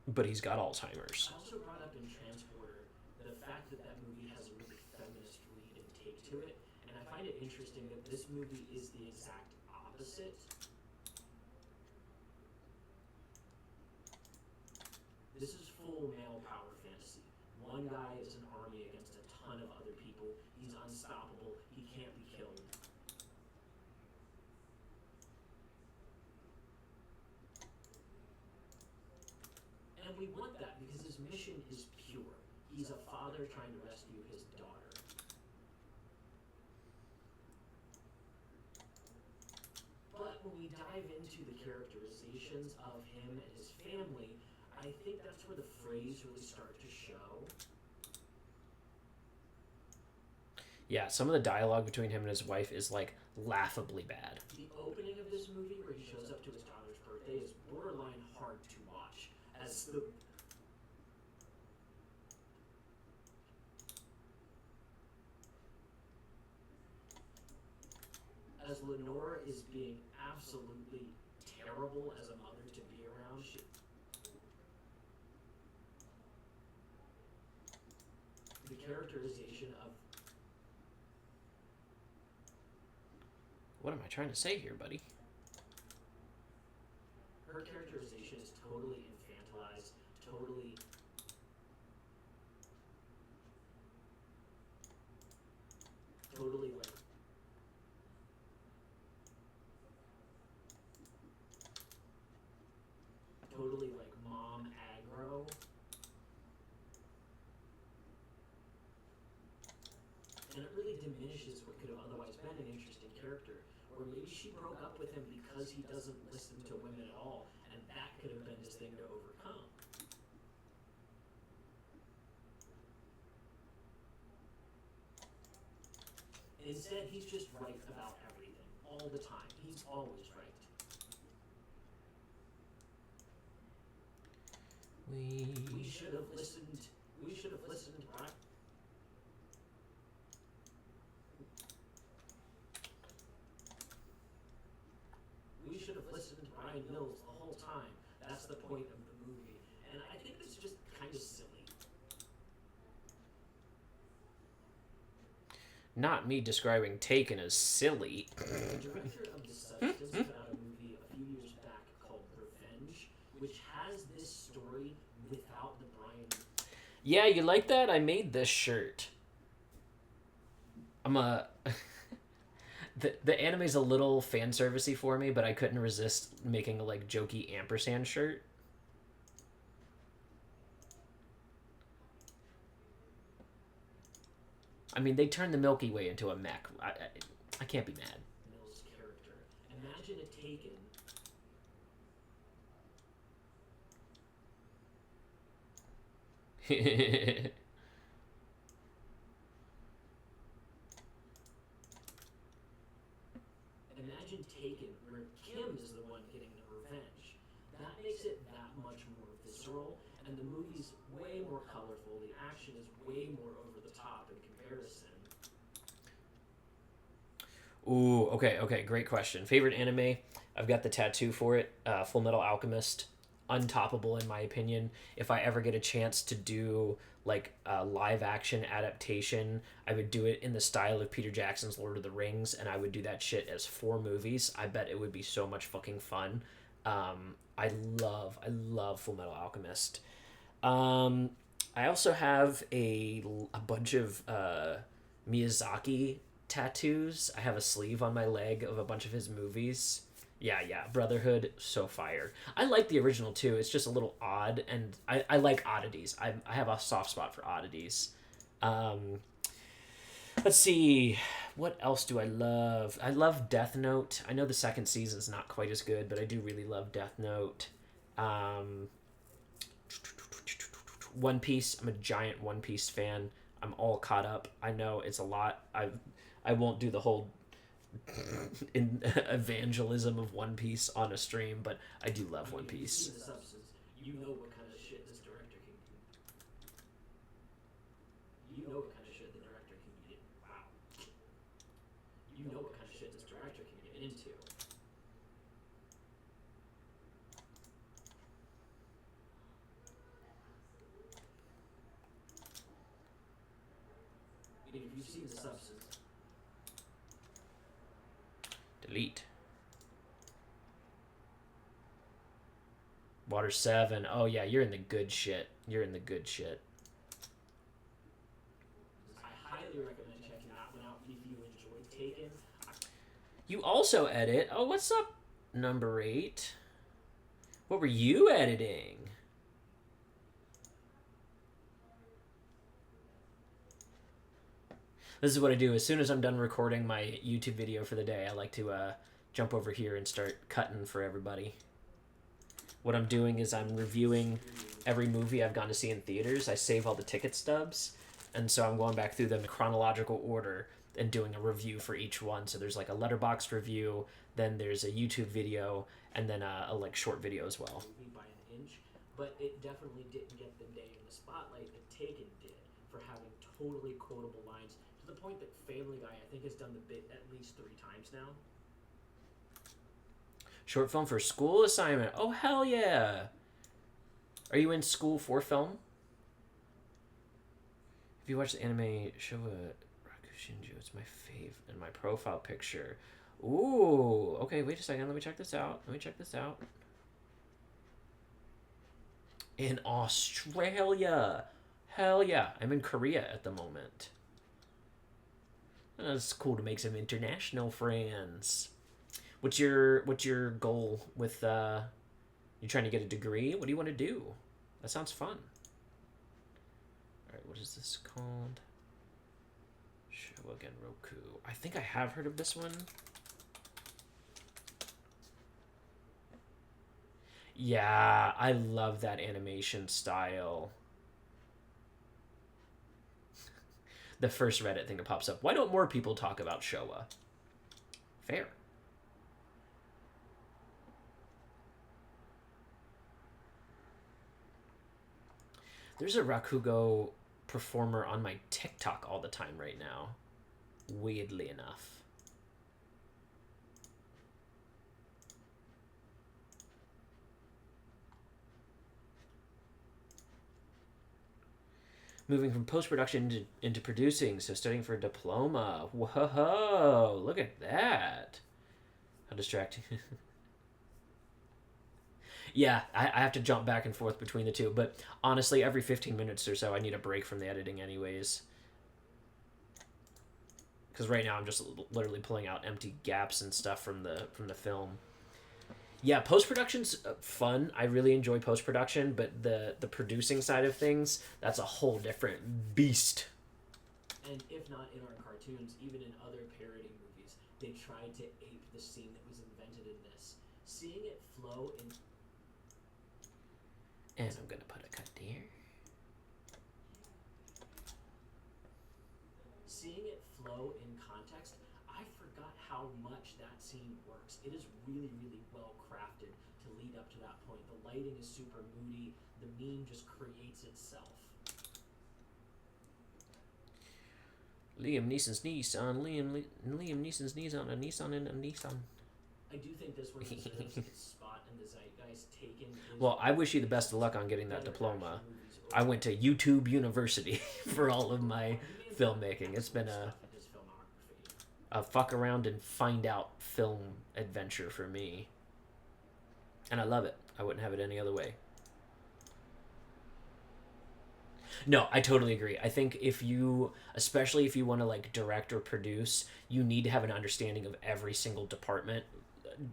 But he's got Alzheimer's. I also brought up in Transporter the fact that that movie has a really feminist read and take to it, and I find it interesting that this movie is the exact opposite. This is full male power fantasy. One guy is an army against a ton of other people. He's unstoppable. He can't be killed. And we want that because his mission is pure. He's a father trying to rescue his daughter. But when we dive into the characterizations of him and his family, I think that's where the phrase really start to show. Yeah, some of the dialogue between him and his wife is like laughably bad. The opening of this movie where he shows up to his daughter's birthday is borderline hard to watch as Lenore is being absolutely terrible as a mother to be around. The characterization of... What am I trying to say here, buddy? Her characterization is totally infantilized, totally... like... totally like mom aggro. And it really diminishes what could have otherwise been an interesting character. Or maybe she broke up with him because he doesn't listen to women at all, and that could have been his thing to overcome. Instead, he's just right about everything, all the time. He's always right. We should have listened. We should have listened, right? We should have listened to Ryan Mills the whole time. That's the point of the movie. And I think it's just kind of silly. Not me describing Taken as silly. The director of The Substance put out a movie a few years back called Revenge, which has this story without the Brian. Yeah, you like that? I made this shirt. I'm a... the anime's a little fan servicey for me, but I couldn't resist making a like jokey ampersand shirt. I mean, they turned the Milky Way into a mech. I can't be mad. Mills' character. Imagine it taken. Imagine Taken, where Kim is the one getting the revenge. That makes it that much more visceral, and the movie's way more colorful. The action is way more over the top in comparison. Ooh, okay, great question. Favorite anime? I've got the tattoo for it. Full Metal Alchemist. Untoppable in my opinion. If I ever get a chance to do like a live action adaptation, I would do it in the style of Peter Jackson's Lord of the Rings, and I would do that shit as 4 movies. I bet it would be so much fucking fun. I love Full Metal Alchemist. I also have a bunch of Miyazaki tattoos. I have a sleeve on my leg of a bunch of his movies. Yeah, Brotherhood, so fire. I like the original too. It's just a little odd, and I like oddities. I have a soft spot for oddities. Let's see. What else do I love? I love Death Note. I know the second season's not quite as good, but I do really love Death Note. One Piece. I'm a giant One Piece fan. I'm all caught up. I know it's a lot. I won't do the whole evangelism of One Piece on a stream, but I do love One Piece. You know what kind of shit this director can do. You know what kind of shit the director can get. Wow. You know what kind of shit this director can get into. If you've seen the substance. Delete. Water 7. Oh yeah, you're in the good shit. You're in the good shit. I highly recommend checking that one out if you enjoyed Taken. You also edit. Oh, what's up, number 8? What were you editing? This is what I do. As soon as I'm done recording my YouTube video for the day, I like to jump over here and start cutting for everybody. What I'm doing is I'm reviewing every movie I've gone to see in theaters. I save all the ticket stubs, and so I'm going back through them in chronological order and doing a review for each one. So there's like a Letterboxd review, then there's a YouTube video, and then a like short video as well. By an inch, but it definitely didn't get the day in the spotlight that Taken did for having totally quotable lines to the point that Family Guy, I think, has done the bit at least 3 times now. Short film for school assignment. Oh, hell yeah. Are you in school for film? If you watch the anime Showa Rakushinju, it's my fave and my profile picture. Ooh. Okay, wait a second. Let me check this out. In Australia. Hell yeah. I'm in Korea at the moment. It's cool to make some international friends. What's your goal with you trying to get a degree? What do you want to do? That sounds fun. All right, what is this called? Shogun Roku. I think I have heard of this one. Yeah, I love that animation style. The first Reddit thing that pops up. Why don't more people talk about Showa? Fair. There's a Rakugo performer on my TikTok all the time right now. Weirdly enough. Moving from post-production into producing, so studying for a diploma. Whoa, look at that. How distracting. Yeah, I have to jump back and forth between the two, but honestly, every 15 minutes or so, I need a break from the editing anyways. Because right now, I'm just literally pulling out empty gaps and stuff from the film. Yeah, post-production's fun. I really enjoy post-production, but the producing side of things, that's a whole different beast. And if not in our cartoons, even in other parody movies, they tried to ape the scene that was invented in this. Seeing it flow in... And I'm going to put a cut there. Seeing it flow in context, I forgot how much that scene works. It is really, really well crafted to lead up to that point. The lighting is super moody. The meme just creates itself. Liam Neeson's Nissan. Liam Neeson's Nissan. A Nissan and a Nissan. I do think this one deserves its spot in the zeitgeist. Taken. Well, I wish you the best of luck on getting that diploma. I went to YouTube University for all of my filmmaking. It's been a fuck around and find out film adventure for me. And I love it. I wouldn't have it any other way. No, I totally agree. I think especially if you want to like direct or produce, you need to have an understanding of every single department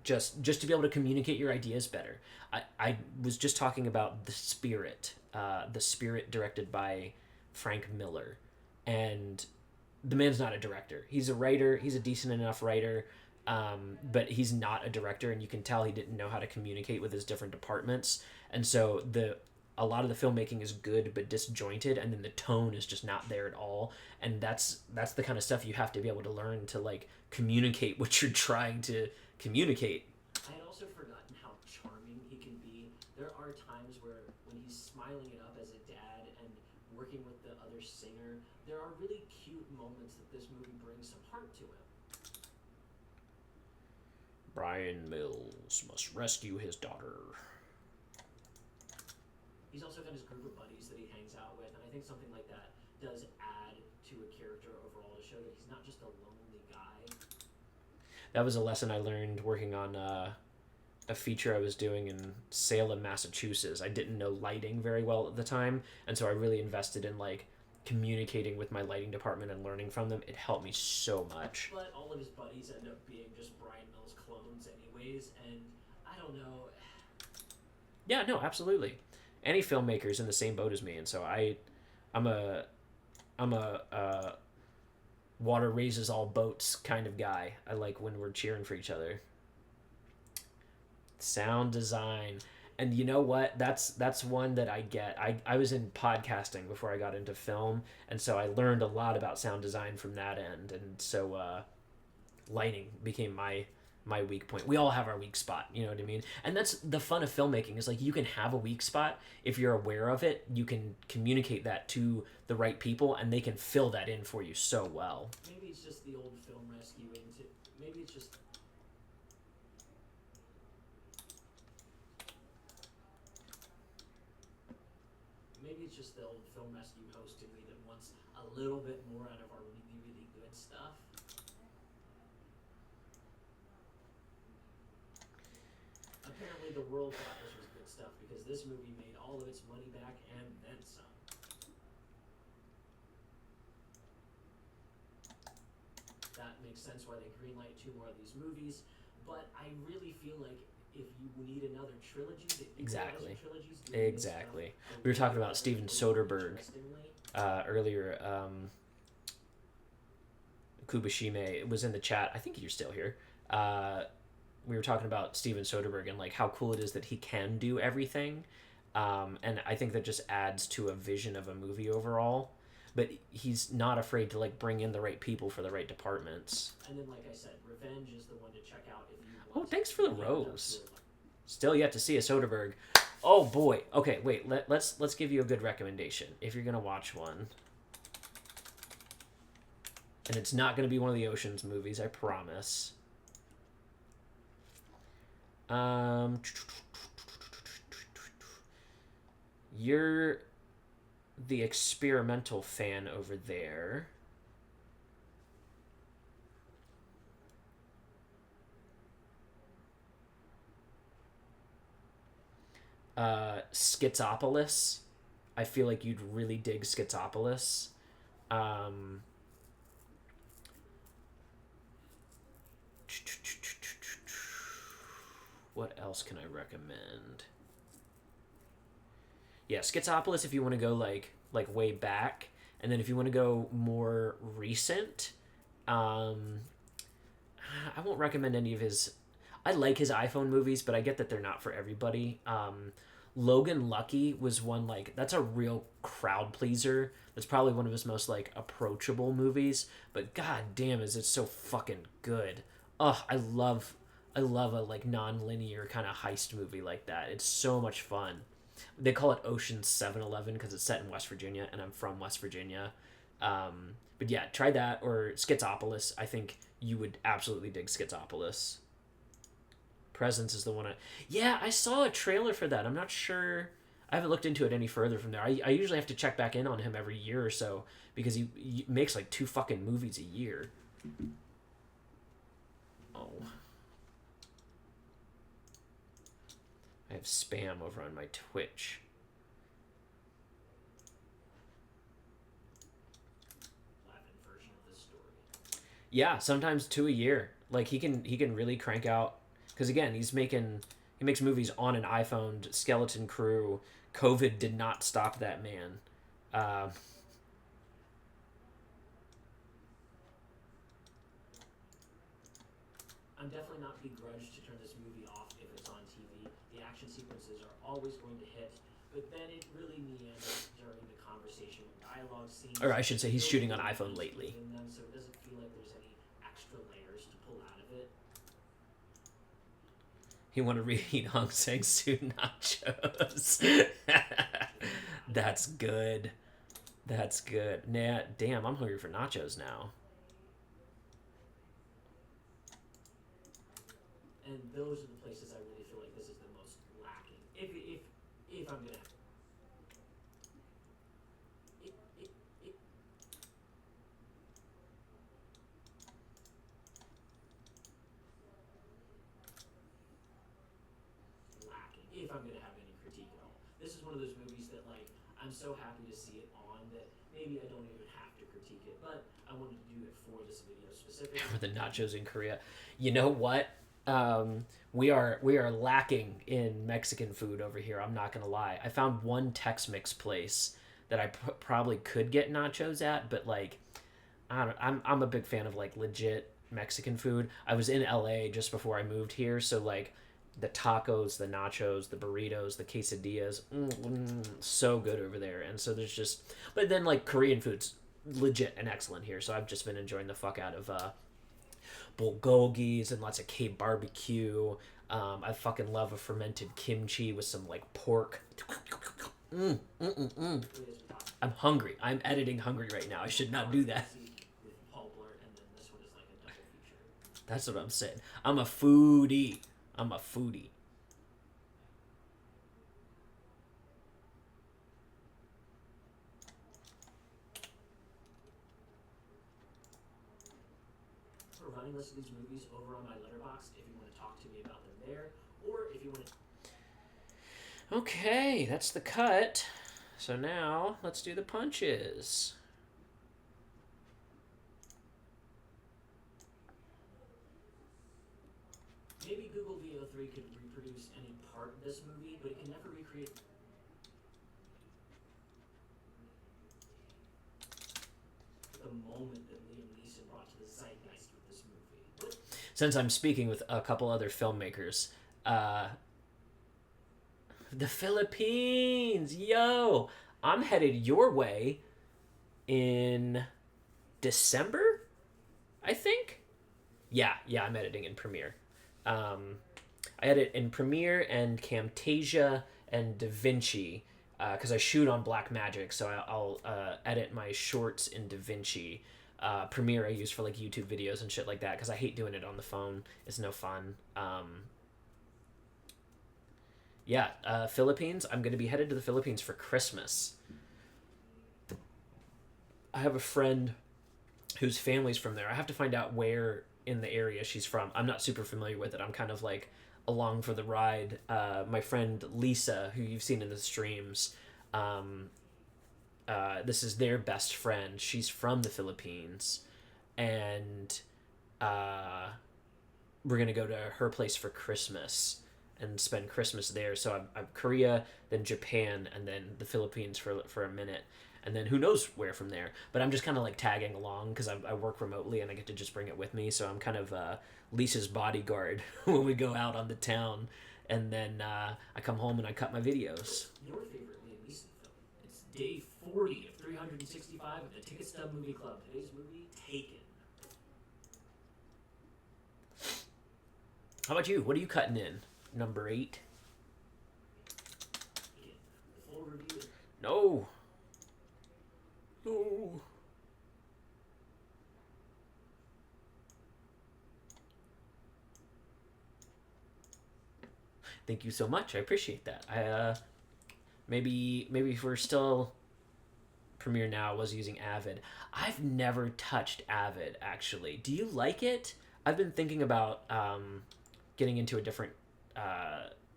just to be able to communicate your ideas better. I was just talking about The Spirit directed by Frank Miller. and the man's not a director. He's a writer. He's a decent enough writer, but he's not a director, and you can tell he didn't know how to communicate with his different departments. And so a lot of the filmmaking is good but disjointed, and then the tone is just not there at all. And that's the kind of stuff you have to be able to learn to like communicate what you're trying to communicate. I had also forgotten how charming he can be. There are times where when he's smiling it up as a dad and working with the other singer, there are really cute moments that this movie brings some heart to him. Brian Mills must rescue his daughter. He's also got his group of buddies that he hangs out with, and I think something like that does add to a character overall to show that he's not just a lonely guy. That was a lesson I learned working on a feature I was doing in Salem, Massachusetts. I didn't know lighting very well at the time, and so I really invested in like communicating with my lighting department and learning from them. It helped me so much. But all of his buddies end up being just Brian Mills clones anyways, and I don't know. Yeah, no, absolutely. Any filmmaker's in the same boat as me, and so I'm a water raises all boats kind of guy. I like when we're cheering for each other. Sound design. And you know what? That's one that I get. I was in podcasting before I got into film, and so I learned a lot about sound design from that end. And so lighting became my weak point. We all have our weak spot, you know what I mean? And that's the fun of filmmaking, is like you can have a weak spot. If you're aware of it, you can communicate that to the right people, and they can fill that in for you so well. Maybe it's just the old film rescue into. Maybe it's just. Maybe it's just the old film rescue host in me that wants a little bit more out of our really, really good stuff. Apparently the world thought this was good stuff because this movie made all of its money back and then some. That makes sense why they greenlight 2 more of these movies, but I really feel like if you need another trilogy, that Exactly. trilogies Exactly. We were talking about Steven Soderbergh earlier. Kubashime was in the chat. I think you're still here. We were talking about Steven Soderbergh and like how cool it is that he can do everything, and I think that just adds to a vision of a movie overall. But he's not afraid to like bring in the right people for the right departments. And then, like I said, Revenge is the one to check out if you want. Oh, thanks for the rose. Still yet to see a Soderbergh. Oh boy. Okay, wait. Let's give you a good recommendation if you're gonna watch one. And it's not gonna be one of the Ocean's movies, I promise. You're the experimental fan over there. Schizopolis. I feel like you'd really dig Schizopolis. What else can I recommend? Yeah, Schizopolis if you want to go like way back, and then if you want to go more recent, I won't recommend any of his. I like his iPhone movies, but I get that they're not for everybody. Logan Lucky was one, like, that's a real crowd pleaser. That's probably one of his most like approachable movies, but god damn is it so fucking good. I love a like non-linear kind of heist movie like that. It's so much fun. They call it Ocean's 7-Eleven because it's set in West Virginia, and I'm from West Virginia. But yeah, try that, or Schizopolis. I think you would absolutely dig Schizopolis. Presence is the one Yeah, I saw a trailer for that. I'm not sure. I haven't looked into it any further from there. I usually have to check back in on him every year or so because he makes like 2 fucking movies a year. Oh. I have spam over on my Twitch. Version of this story. Yeah, sometimes 2 a year. Like he can really crank out, because again he makes movies on an iPhone. Skeleton Crew. COVID did not stop that man. I'm definitely not begrudged to turn this movie off if it's on TV. The action sequences are always going to hit, but then it really meanders during the conversation with dialogue scenes. Or I should say he's shooting on iPhone lately. Them, so it doesn't feel like there's any extra layers to pull out of it. You want to reheat Hong Sang-soo nachos. That's good. That's good. Nah, damn, I'm hungry for nachos now. And those are the places I really feel like this is the most lacking. If I'm gonna. Lacking. If I'm gonna have any critique at all, this is one of those movies that like I'm so happy to see it on that maybe I don't even have to critique it, but I wanted to do it for this video specifically. For the nachos in Korea. You know what? We are lacking in Mexican food over here. I'm not gonna lie. I found one Tex-Mex place that I probably could get nachos at, but like, I'm a big fan of like legit Mexican food. I was in LA just before I moved here, so like the tacos, the nachos, the burritos, the quesadillas, so good over there. And so there's just, but then like Korean food's legit and excellent here. So I've just been enjoying the fuck out of bulgogis and lots of K barbecue. I fucking love a fermented kimchi with some like pork. I'm hungry. I'm editing hungry right now. I should not do that. That's what I'm saying. I'm a foodie. I'm a foodie. Running list of these movies over on my letterbox if you want to talk to me about them there, or if you want to. Okay, that's the cut. So now let's do the punches. Maybe Google VO3 could reproduce any part of this movie, but it can never recreate the moment that Liam Neeson brought to the zeitgeist with this movie. Since I'm speaking with a couple other filmmakers, the Philippines, yo, I'm headed your way in December, I think. Yeah, I'm editing in Premiere. I edit in Premiere and Camtasia and DaVinci because I shoot on Blackmagic, so I'll edit my shorts in DaVinci. Premiere I use for like YouTube videos and shit like that because I hate doing it on the phone. It's no fun. Philippines. I'm going to be headed to the Philippines for Christmas. I have a friend whose family's from there. I have to find out where in the area she's from. I'm not super familiar with it. I'm kind of like along for the ride. My friend Lisa, who you've seen in the streams, this is their best friend. She's from the Philippines, and we're gonna go to her place for Christmas and spend Christmas there. So I'm Korea, then Japan, and then the Philippines for a minute, and then who knows where from there. But I'm just kind of like tagging along because I work remotely and I get to just bring it with me. So I'm kind of Lisa's bodyguard when we go out on the town, and then I come home and I cut my videos. Your favorite Liam Neeson film? It's day 40 of 365 of the Ticket Stub Movie Club. Today's movie, Taken. How about you? What are you cutting in? Number 8? The full review. No. Thank you so much. I appreciate that. Maybe if we're still Premiere Now, I was using Avid. I've never touched Avid actually. Do you like it? I've been thinking about getting into a different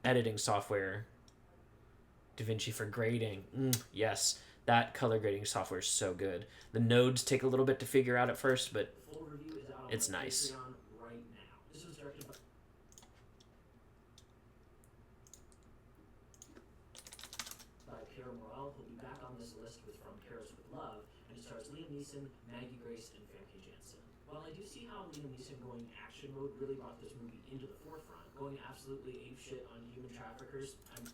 editing software. DaVinci for grading. Yes, that color grading software is so good. The nodes take a little bit to figure out at first, but Full review is out on it's nice. Patreon right now. This was directed by Pierre Morel, who'll be back on this list with From Paris with Love, and it stars Liam Neeson, Maggie Grace, and Famke Janssen. While I do see how Liam Neeson going action mode really brought this movie into the forefront, going absolutely apeshit on human traffickers, I'm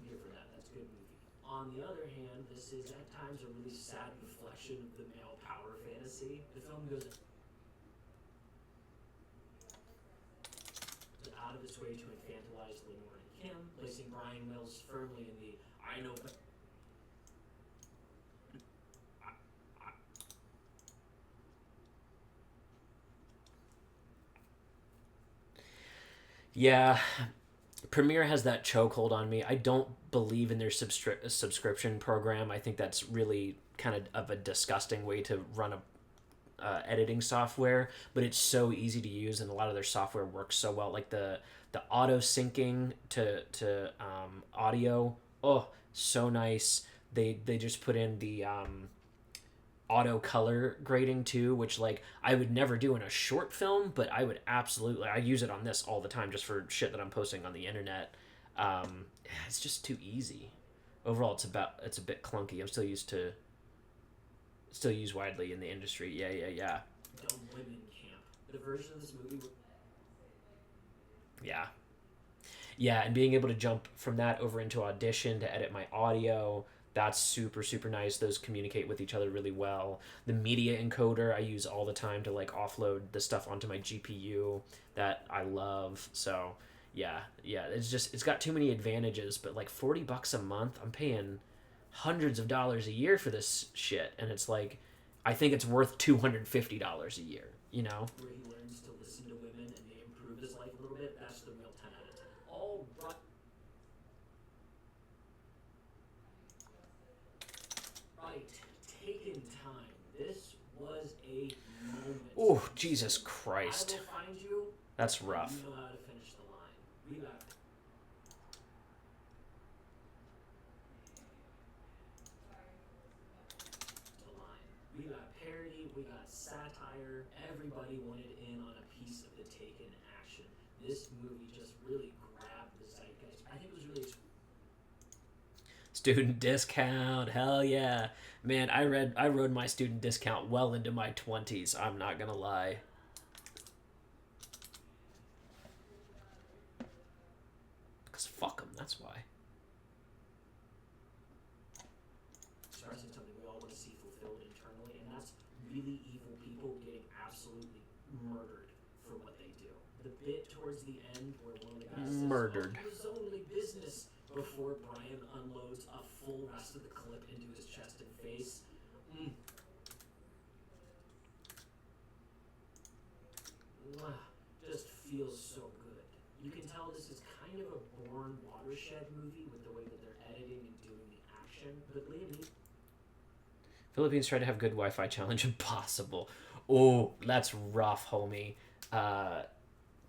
here for that. That's a good movie. On the other hand, this is at times a really sad reflection of the male power fantasy. The film goes out of its way to infantilize Lenore and Kim, placing Brian Mills firmly in the I know but Yeah, Premiere has that chokehold on me. I don't believe in their subscription program. I think that's really kind of a disgusting way to run a editing software, but it's so easy to use, and a lot of their software works so well. Like the auto syncing to audio, oh, so nice. They just put in the auto color grading too, which like I would never do in a short film, but I would absolutely, I use it on this all the time just for shit that I'm posting on the internet. It's just too easy. Overall, it's a bit clunky. I'm still used widely in the industry. Yeah. Dumb Women Camp. The version of this movie. Yeah, and being able to jump from that over into Audition to edit my audio, that's super, super nice. Those communicate with each other really well. The media encoder I use all the time to like offload the stuff onto my GPU that I love. So yeah, it's got too many advantages, but like $40 a month, I'm paying hundreds of dollars a year for this shit, and it's like I think it's worth $250 a year, you know? Where he learns to listen to women and they improve his life a little bit, that's the real 10 out of 10. All right. Taken time. This was a moment. Oh, Jesus Christ. I will find you. That's rough. You know how to finish the line. We got We got parody, we got satire, everybody wanted in on a piece of the Taken action. This movie just really grabbed the zeitgeist. I think it was really Student discount, hell yeah. Man, I rode my student discount well into my 20s, I'm not gonna lie. Because fuck them, that's why. expressing something we all want to see fulfilled internally, and that's really evil people getting absolutely murdered for what they do. The bit towards the end where one of the guys Murdered. says, "Oh, it was only business," before Brian unloads a full rest of the clip into his chest and face. Just feels so good. You can tell this is kind of a born watershed movie with the way that they're editing and doing the action, but Liam Neeson. Philippines try to have good Wi-Fi challenge impossible. Oh, that's rough, homie.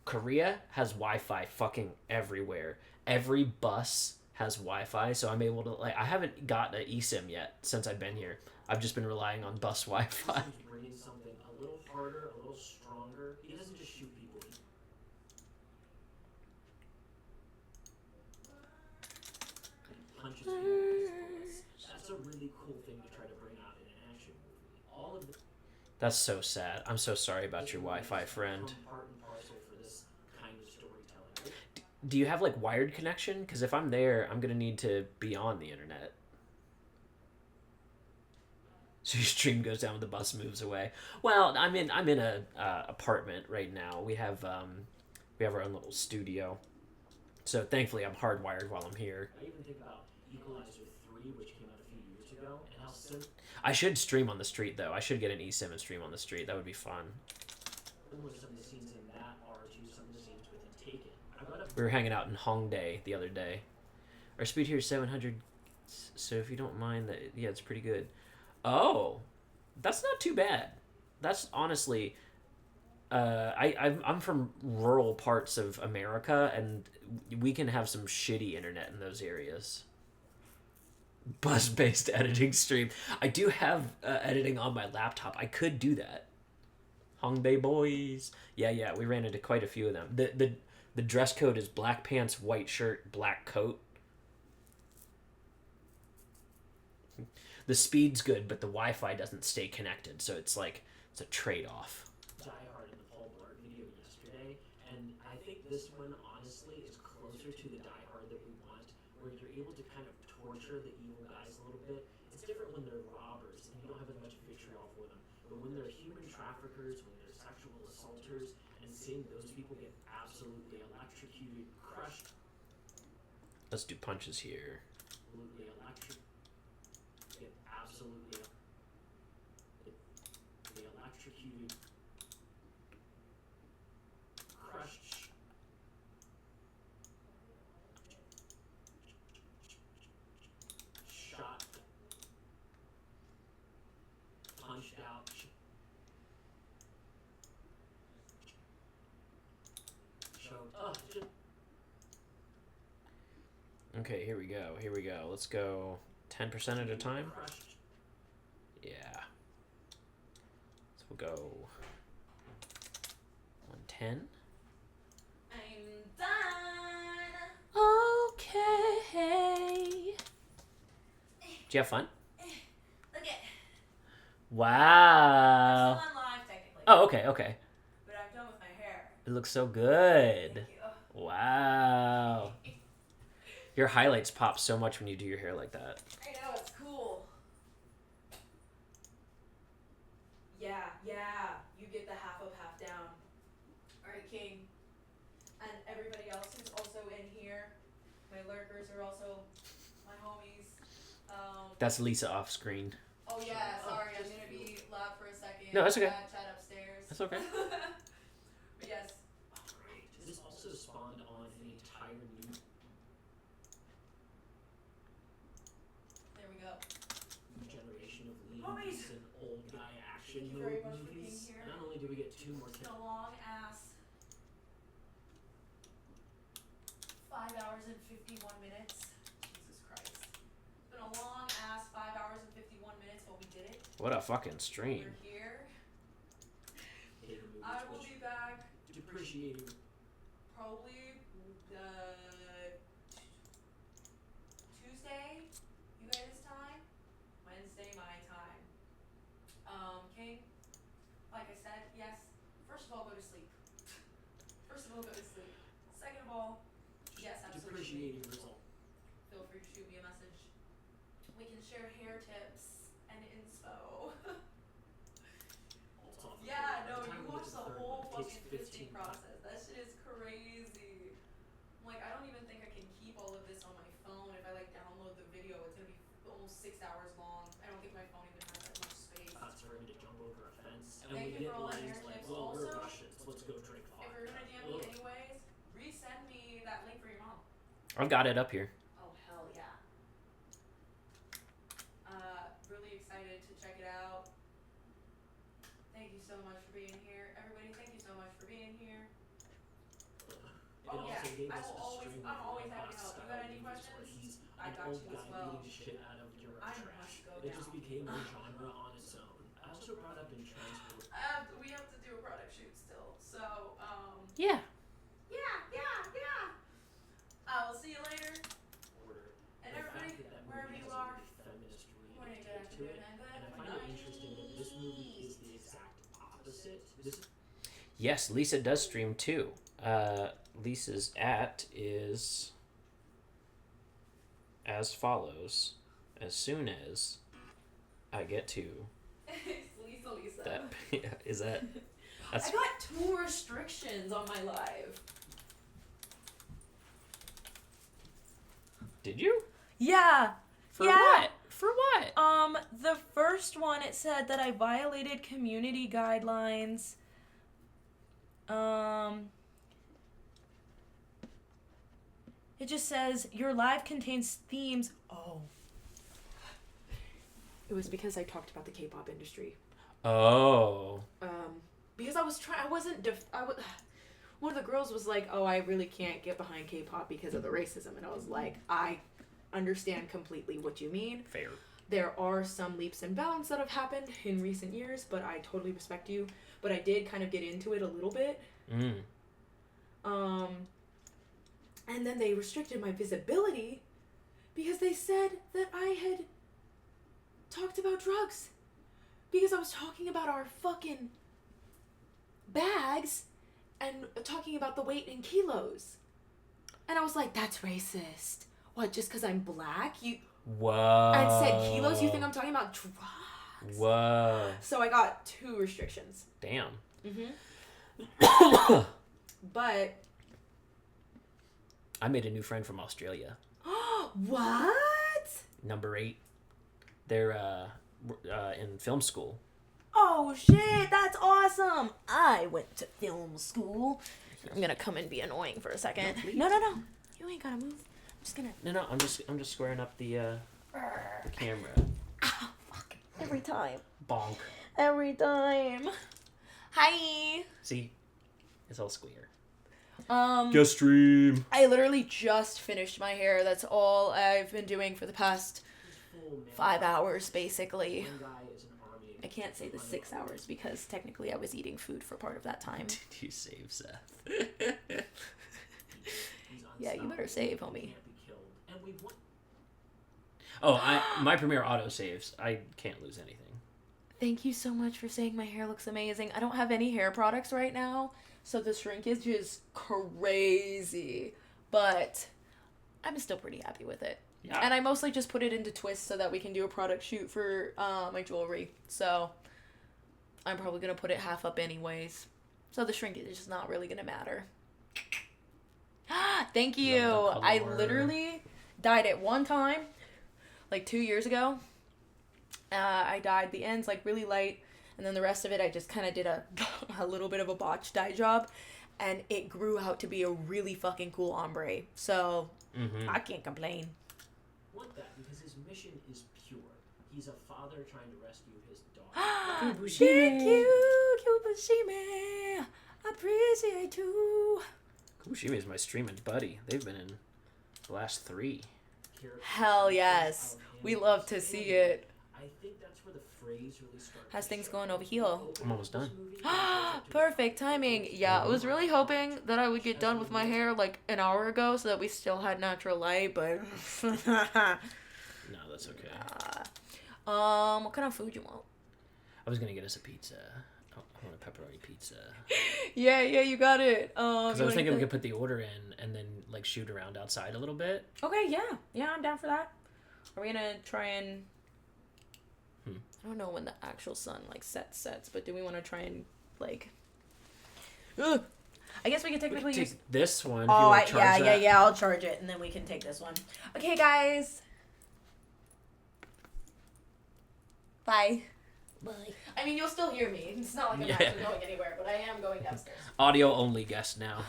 Korea has Wi-Fi fucking everywhere. Every bus has Wi-Fi, so I'm able to like. I haven't got an eSIM yet since I've been here. I've just been relying on bus Wi-Fi. He's bringing something a little harder, a little stronger. He doesn't just shoot people. He punches people with his bullets. That's a really cool thing to try to bring out in an action movie. All of the That's so sad. I'm so sorry about your Wi-Fi friend. part and parcel for this kind of storytelling. Do you have like wired connection? Because if I'm there, I'm gonna need to be on the internet. So your stream goes down when the bus moves away. Well, I'm in a apartment right now. We have our own little studio. So thankfully, I'm hardwired while I'm here. I even think about Equalizer 3, which came out a few years ago, and how simple I should stream on the street though. I should get an eSIM and stream on the street. That would be fun. some of the scenes in that are to some of the scenes within Taken. I got a We were hanging out in Hongdae the other day. Our speed here is 700. So if you don't mind that, yeah, it's pretty good. Oh, that's not too bad. That's honestly, I'm from rural parts of America, and we can have some shitty internet in those areas. Bus-based editing stream. I do have editing on my laptop. I could do that. Hongdae boys. Yeah. We ran into quite a few of them. The dress code is black pants, white shirt, black coat. the speed's good, but the Wi-Fi doesn't stay connected, so it's like it's a trade-off. Die Hard in the Paul Blart video yesterday, and I think this one honestly is closer to the Die Hard that we want, where you're able to kind of torture the evil guys a little bit. It's different when they're robbers and you don't have as much vitriol for them, but when they're human traffickers, when they're sexual assaulters, and seeing those people get absolutely electrocuted, crushed, Let's do punches here. absolutely get absolutely electrocuted, crushed, shot, punched out, choked. Just Okay, here we go. Let's go 10% at a time. crushed. Yeah. So we'll go 110. I'm done. Okay. Did you have fun? Look it. Wow. I'm still on live technically. Oh, okay. But I'm done with my hair. It looks so good. Thank you. Wow. Your highlights pop so much when you do your hair like that. I know, it's cool. Yeah. You get the half up, half down. Alright, King. And everybody else who's also in here. My lurkers are also my homies. That's Lisa off screen. Oh yeah, sorry, I'm gonna be loud for a second. No, that's okay. Chat upstairs. That's okay. But yes. Great. This also spawned on an entire new There we go. generation of leads Homies! and old guy action Thank you very mode much for being movies. here. Not only do we get 2 more It's been a long ass 5 hours and 51 minutes. Jesus Christ. It's been a long ass 5 hours and 51 minutes, but we did it. What a fucking stream. We're here. hater movies, I will which be back depreciating. probably Tuesday, you guys' time, Wednesday my time. King, like I said, yes. First of all, go to sleep. Second of all, yes, absolutely. Depreciating result. Feel free to shoot me a message. We can share hair tips and inspo. All tough. Yeah, no, By the time you we get watch to the third whole one, it takes fucking 15 15 process. That shit is crazy. I'm like, I don't even think I can keep all of this on my phone. If I like download the video, it's gonna be almost 6 hours long. I don't think my phone even has that much space. That's for him to jump over a fence. And Thank we you get for all the lines hair like, tips. well, we're Also, Russians, let's go drink vodka. If you're gonna DM me anyways, resend me that link for your mom. I've got it up here. Oh hell yeah. Really excited to check it out. Thank you so much for being here. Everybody, thank you so much for being here. It Oh, also yeah, gave I us will a always- stream I'm of always like happy to help. You style got any movies where questions? he's I an got old you guy as well. beating the shit out of your I trash. must go It just down. became a genre on its own. I also brought up in transport. We have to do a product shoot still. So, Yeah. yeah. I will see you later. Order. And The everybody, fact that wherever movie you has a are, really feminist morning, good take to afternoon, it, and good and I find it interesting that this movie is the exact opposite. This Yes, Lisa does stream too. Lisa's @ is as follows. As soon as I get to Lisa. that, is that? That's I got 2 restrictions on my live. Did you? Yeah. For Yeah. what? For what? The first one, it said that I violated community guidelines. It just says your live contains themes. Oh. It was because I talked about the K-pop industry. Oh. Because I was one of the girls was like, "Oh, I really can't get behind K-pop because of the racism," and I was like, "I understand completely what you mean. Fair. There are some leaps and bounds that have happened in recent years, but I totally respect you. But I did kind of get into it a little bit. And then they restricted my visibility because they said that I had talked about drugs. Because I was talking about our fucking bags and talking about the weight in kilos. And I was like, that's racist. What, just because I'm black? You Whoa. and said kilos? You think I'm talking about drugs? Whoa. So I got 2 restrictions. Damn. Mm-hmm. But I made a new friend from Australia. what? Number 8. They're in film school. Oh shit, that's awesome. I went to film school. I'm gonna come and be annoying for a second. No. You ain't gotta move. I'm just gonna. No, I'm just squaring up the camera. Ah, fuck. Every time. Bonk. Every time. Hi. See? It's all square. Guest stream. I literally just finished my hair. That's all I've been doing for the past 5 hours, basically. I can't say the 6 hours because technically I was eating food for part of that time. Did you save Seth? Yeah, you better save, homie. Oh, my Premiere auto saves. I can't lose anything. Thank you so much for saying my hair looks amazing. I don't have any hair products right now, so the shrinkage is crazy. But I'm still pretty happy with it. Yeah. And I mostly just put it into twists so that we can do a product shoot for my jewelry. So I'm probably going to put it half up anyways. So the shrinkage is just not really going to matter. Thank you. I literally dyed it one time, like 2 years ago. I dyed the ends like really light. And then the rest of it, I just kind of did a little bit of a botch dye job. And it grew out to be a really fucking cool ombre. So I can't complain. Want that because his mission is pure. He's a father trying to rescue his daughter. Thank you, Kubushime. I appreciate you. Kubushime is my streaming buddy. They've been in the last 3. Hell yes. We love to see it. I think that's where the phrase really starts. How's things going over here? I'm almost done. Perfect timing. Yeah, I was really hoping that I would get done with my hair like an hour ago so that we still had natural light, but No, that's okay. what kind of food you want? I was gonna get us a pizza. I want a pepperoni pizza. Yeah, you got it. Because I was thinking we could put the order in and then like shoot around outside a little bit. Okay, yeah, I'm down for that. Are we gonna try and? I don't know when the actual sun like sets, but do we want to try and like? Ugh. I guess we could technically use this one. If you want to charge that. Yeah. I'll charge it, and then we can take this one. Okay, guys. Bye. Bye. I mean, you'll still hear me. It's not like I'm actually going anywhere, but I am going downstairs. Audio only guest now.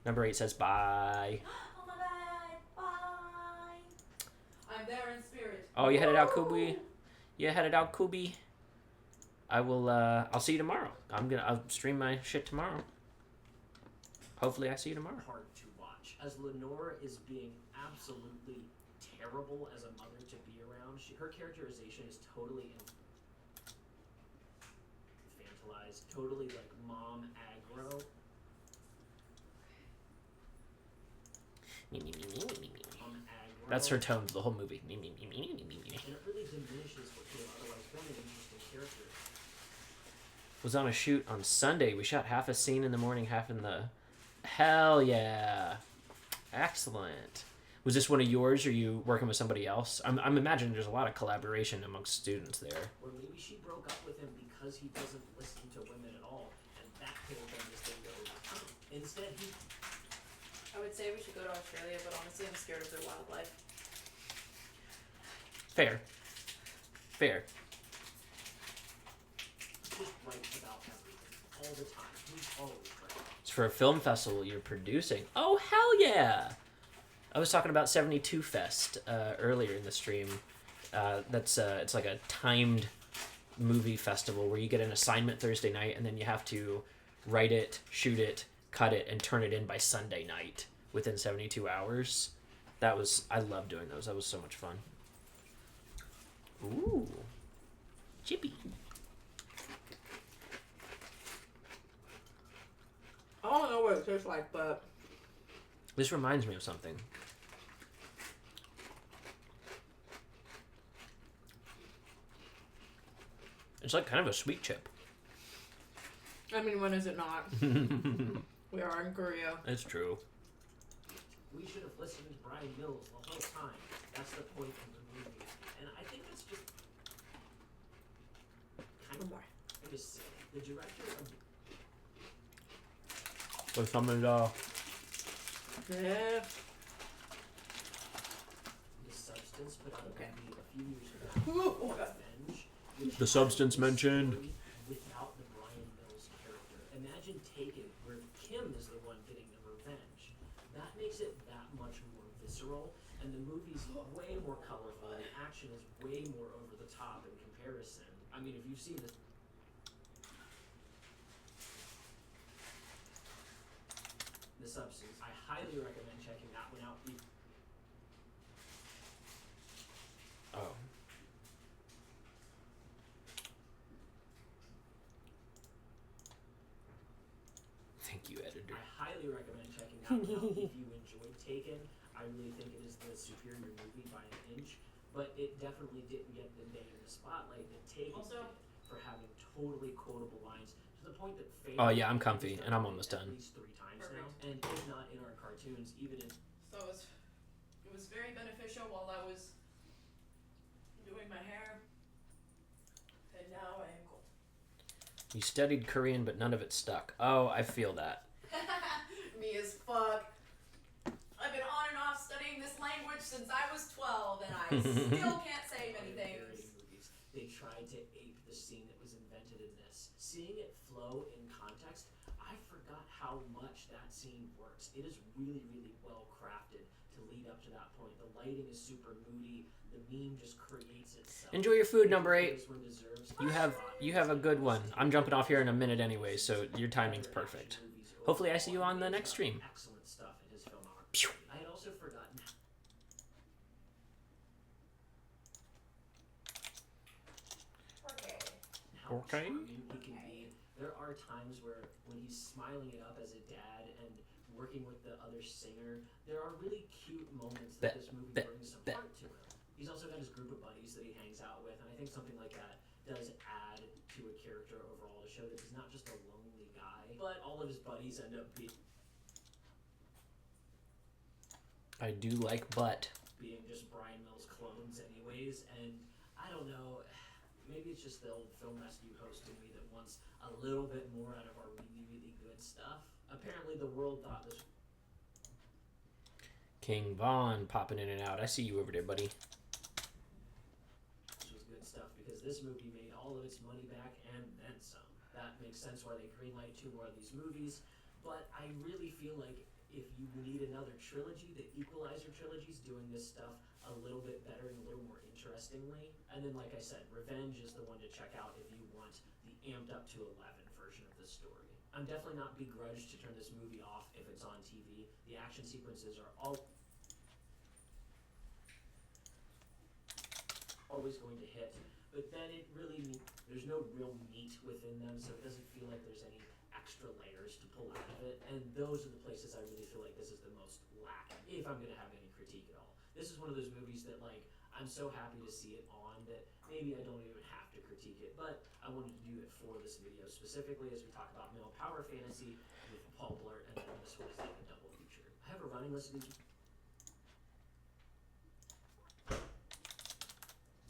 Number 8 says bye. Oh my God. Bye. I'm there in spirit. Oh, you headed out, Kubi? You headed out, Kubi? I will, I'll see you tomorrow. I'll stream my shit tomorrow. Hopefully I see you tomorrow. Hard to watch, as Lenore is being absolutely terrible as a mother to be around. Her characterization is totally infantilized, totally like mom aggro. That's her tone for the whole movie. And it really diminishes what could have otherwise been an interesting character. Was on a shoot on Sunday. We shot half a scene in the morning, half in the... Hell yeah. Excellent. Was this one of yours, or are you working with somebody else? I'm imagining there's a lot of collaboration amongst students there. Or maybe she broke up with him because he doesn't listen to women at all, and that could have been this thing to overcome. Instead, he... I would say we should go to Australia, but honestly, I'm scared of their wildlife. Fair. He's right about everything, all the time. He's always right. It's for a film festival you're producing. Oh, hell yeah! I was talking about 72 Fest earlier in the stream. It's like a timed movie festival where you get an assignment Thursday night and then you have to write it, shoot it, cut it, and turn it in by Sunday night within 72 hours. I love doing those. That was so much fun. Ooh. Chippy. I don't know what it tastes like, but... This reminds me of something. It's like kind of a sweet chip. I mean, when is it not? We are in Korea. It's true. We should have listened to Brian Mills the whole time. That's the point of the movie. And I think that's just kind of silly. The director of With some of the Yeah. The Substance put out a Okay. movie a few years ago, Ooh. Revenge, which The Substance had a mentioned. story without the Brian Mills character. Imagine Taken, where Kim is the one getting the revenge. That makes it that much more visceral, and the movie's way more colorful, and the action is way more over the top in comparison. I mean, if you've seen this. The Substance, I highly recommend checking that one out. Oh. Thank you, editor. I highly recommend checking that one out if you enjoyed Taken. I really think it is the superior movie by an inch, but it definitely didn't get the name in the spotlight that Taken Also- did for having totally quotable lines to the point that Oh, yeah, I'm comfy, and I'm almost done. At least 3 times now, Perfect. and if not in our cartoons, even in So it was very beneficial while I was doing my hair, and now I am cold. You studied Korean, but none of it stuck. Oh, I feel that. Me as fuck. I've been on and off studying this language since I was 12, and I still can't say many things. parody movies. They tried to ape the scene that was invented in this. Seeing it flow in context, I forgot how much that scene works. It is really, really well crafted to lead up to that point. The lighting is super moody. The meme just creates itself. Enjoy your food, number 8. This one deserves You have a good one. I'm jumping off here in a minute anyway, so your timing's perfect. Hopefully I see you on the next stream. Excellent stuff in his filmography. Pew. I had also forgotten Okay. how Okay. charming he can be. There are times where when he's smiling it up as a dad and working with the other singer, there are really cute moments that this movie brings some heart to him. He's also got his group of buddies that he hangs out with, and I think something like that does add to a character overall to show that he's not just a lonely guy, but all of his buddies end up I do like butt. being just Brian Mills clones anyways, and I don't know, maybe it's just the old film rescue host in me that wants a little bit more out of our really, really good stuff. Apparently the world thought this King Von popping in and out. I see you over there, buddy. was good stuff because this movie made all of its money back and then some. That makes sense why they greenlight 2 more of these movies, but I really feel like if you need another trilogy, the Equalizer trilogy's doing this stuff a little bit better and a little more interestingly. And then, like I said, Revenge is the one to check out if you want the amped up to 11 version of the story. I'm definitely not begrudged to turn this movie off if it's on TV. The action sequences are always going to hit, but then it really, there's no real meat within them, so it doesn't feel like there's any extra layers to pull out of it, and those are the places I really feel like this is the most lacking, if I'm gonna have any critique at all. This is one of those movies that, like, I'm so happy to see it on that maybe I don't even have to critique it, but I wanted to do it for this video, specifically as we talk about male power fantasy with Paul Blart, and then this one is like a double feature. I have a running list of these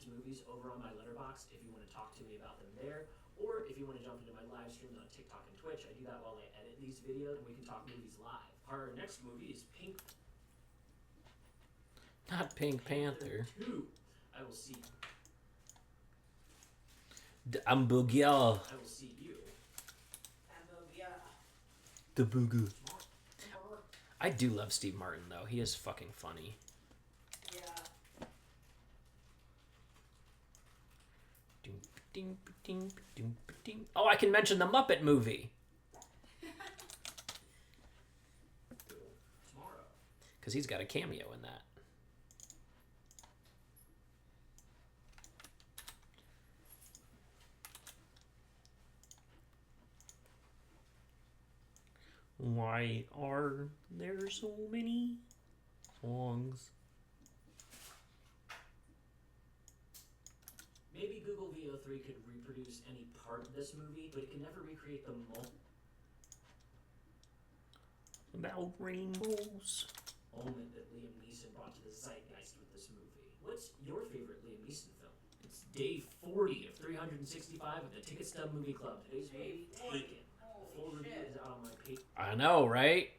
movies over on my letterbox if you want to talk to me about them there, or if you want to jump into my live streams on TikTok and Twitch. I do that while I edit these videos, and we can talk movies live. Our next movie is Pink Not Pink Panther. 2. I will see. Ambugia. I will see you. The Booga. I do love Steve Martin, though. He is fucking funny. Yeah. Oh, I can mention the Muppet movie. Tomorrow. Because he's got a cameo in that. Why are there so many songs? Maybe Google VO3 could reproduce any part of this movie, but it can never recreate the About rainbows. moment that Liam Neeson brought to the zeitgeist with this movie. What's your favorite Liam Neeson film? It's day 40 of 365 of the Ticket Stub Movie Club. Today's movie, Taken. The full review is out on my I know, right?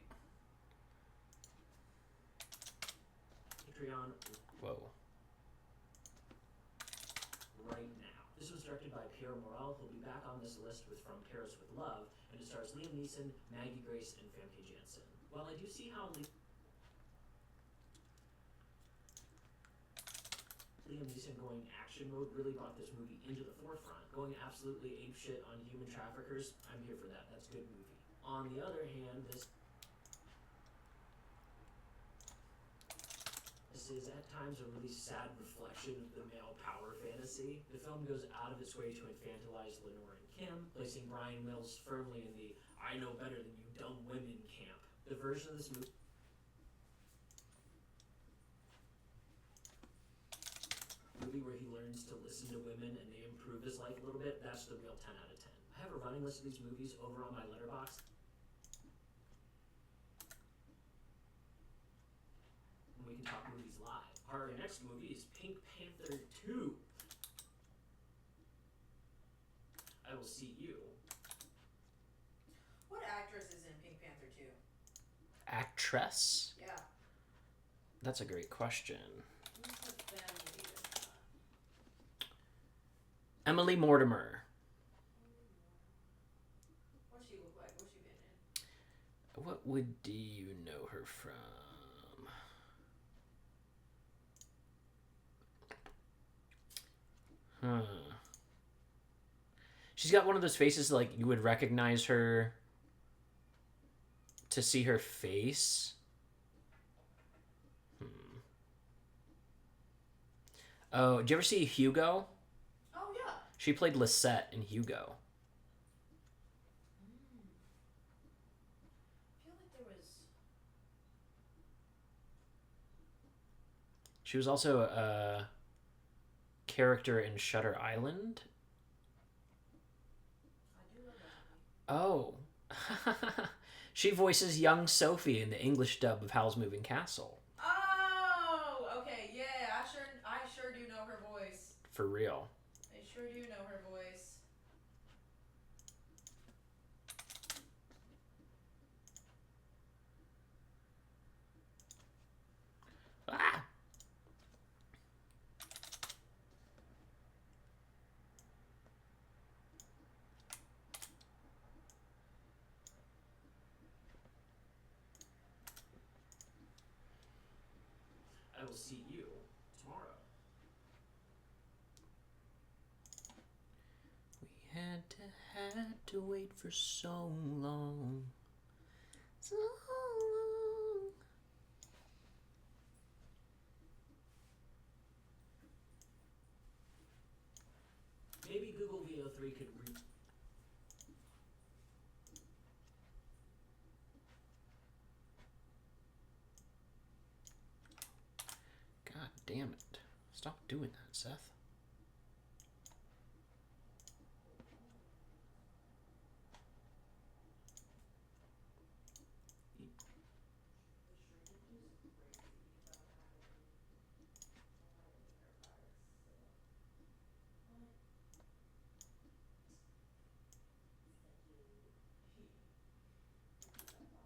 Patreon Whoa. right now. This was directed by Pierre Morel, who'll be back on this list with From Paris with Love, and it stars Liam Neeson, Maggie Grace, and Famke Janssen. While I do see how Liam Neeson going action mode really brought this movie into the forefront, going absolutely apeshit on human traffickers, I'm here for that. That's a good movie. On the other hand, this is at times a really sad reflection of the male power fantasy. The film goes out of its way to infantilize Lenore and Kim, placing Brian Mills firmly in the I know better than you dumb women camp. The version of this movie where he learns to listen to women and they improve his life a little bit, that's the real 10 out of 10. I have a running list of these movies over on my letterbox. And we can talk movies live. Our next movie is Pink Panther 2. I will see you. What actress is in Pink Panther 2? Actress? Yeah. That's a great question. Who's the family in that? Emily Mortimer. What's she look like? What's she been in? What would do you know her from? She's got one of those faces like you would recognize her to see her face. Oh, did you ever see Hugo? Oh, yeah. She played Lisette in Hugo. I feel like there was... She was also a character in Shutter Island. I do love that movie. Oh. She voices young Sophie in the English dub of Howl's Moving Castle. Oh, okay, yeah. I sure do know her voice. For real. I sure do know her voice. Ah! I will see you tomorrow. We had to wait for so long. So long. Maybe Google VO3 could God damn it. Stop doing that, Seth.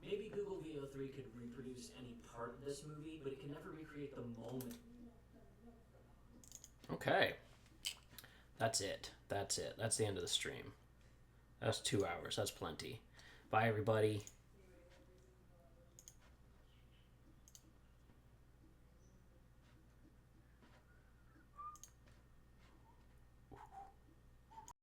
Maybe Google VO3 could reproduce any part of this movie, but it can never recreate the moment. Okay. That's it. That's it. That's the end of the stream. That's 2 hours. That's plenty. Bye, everybody.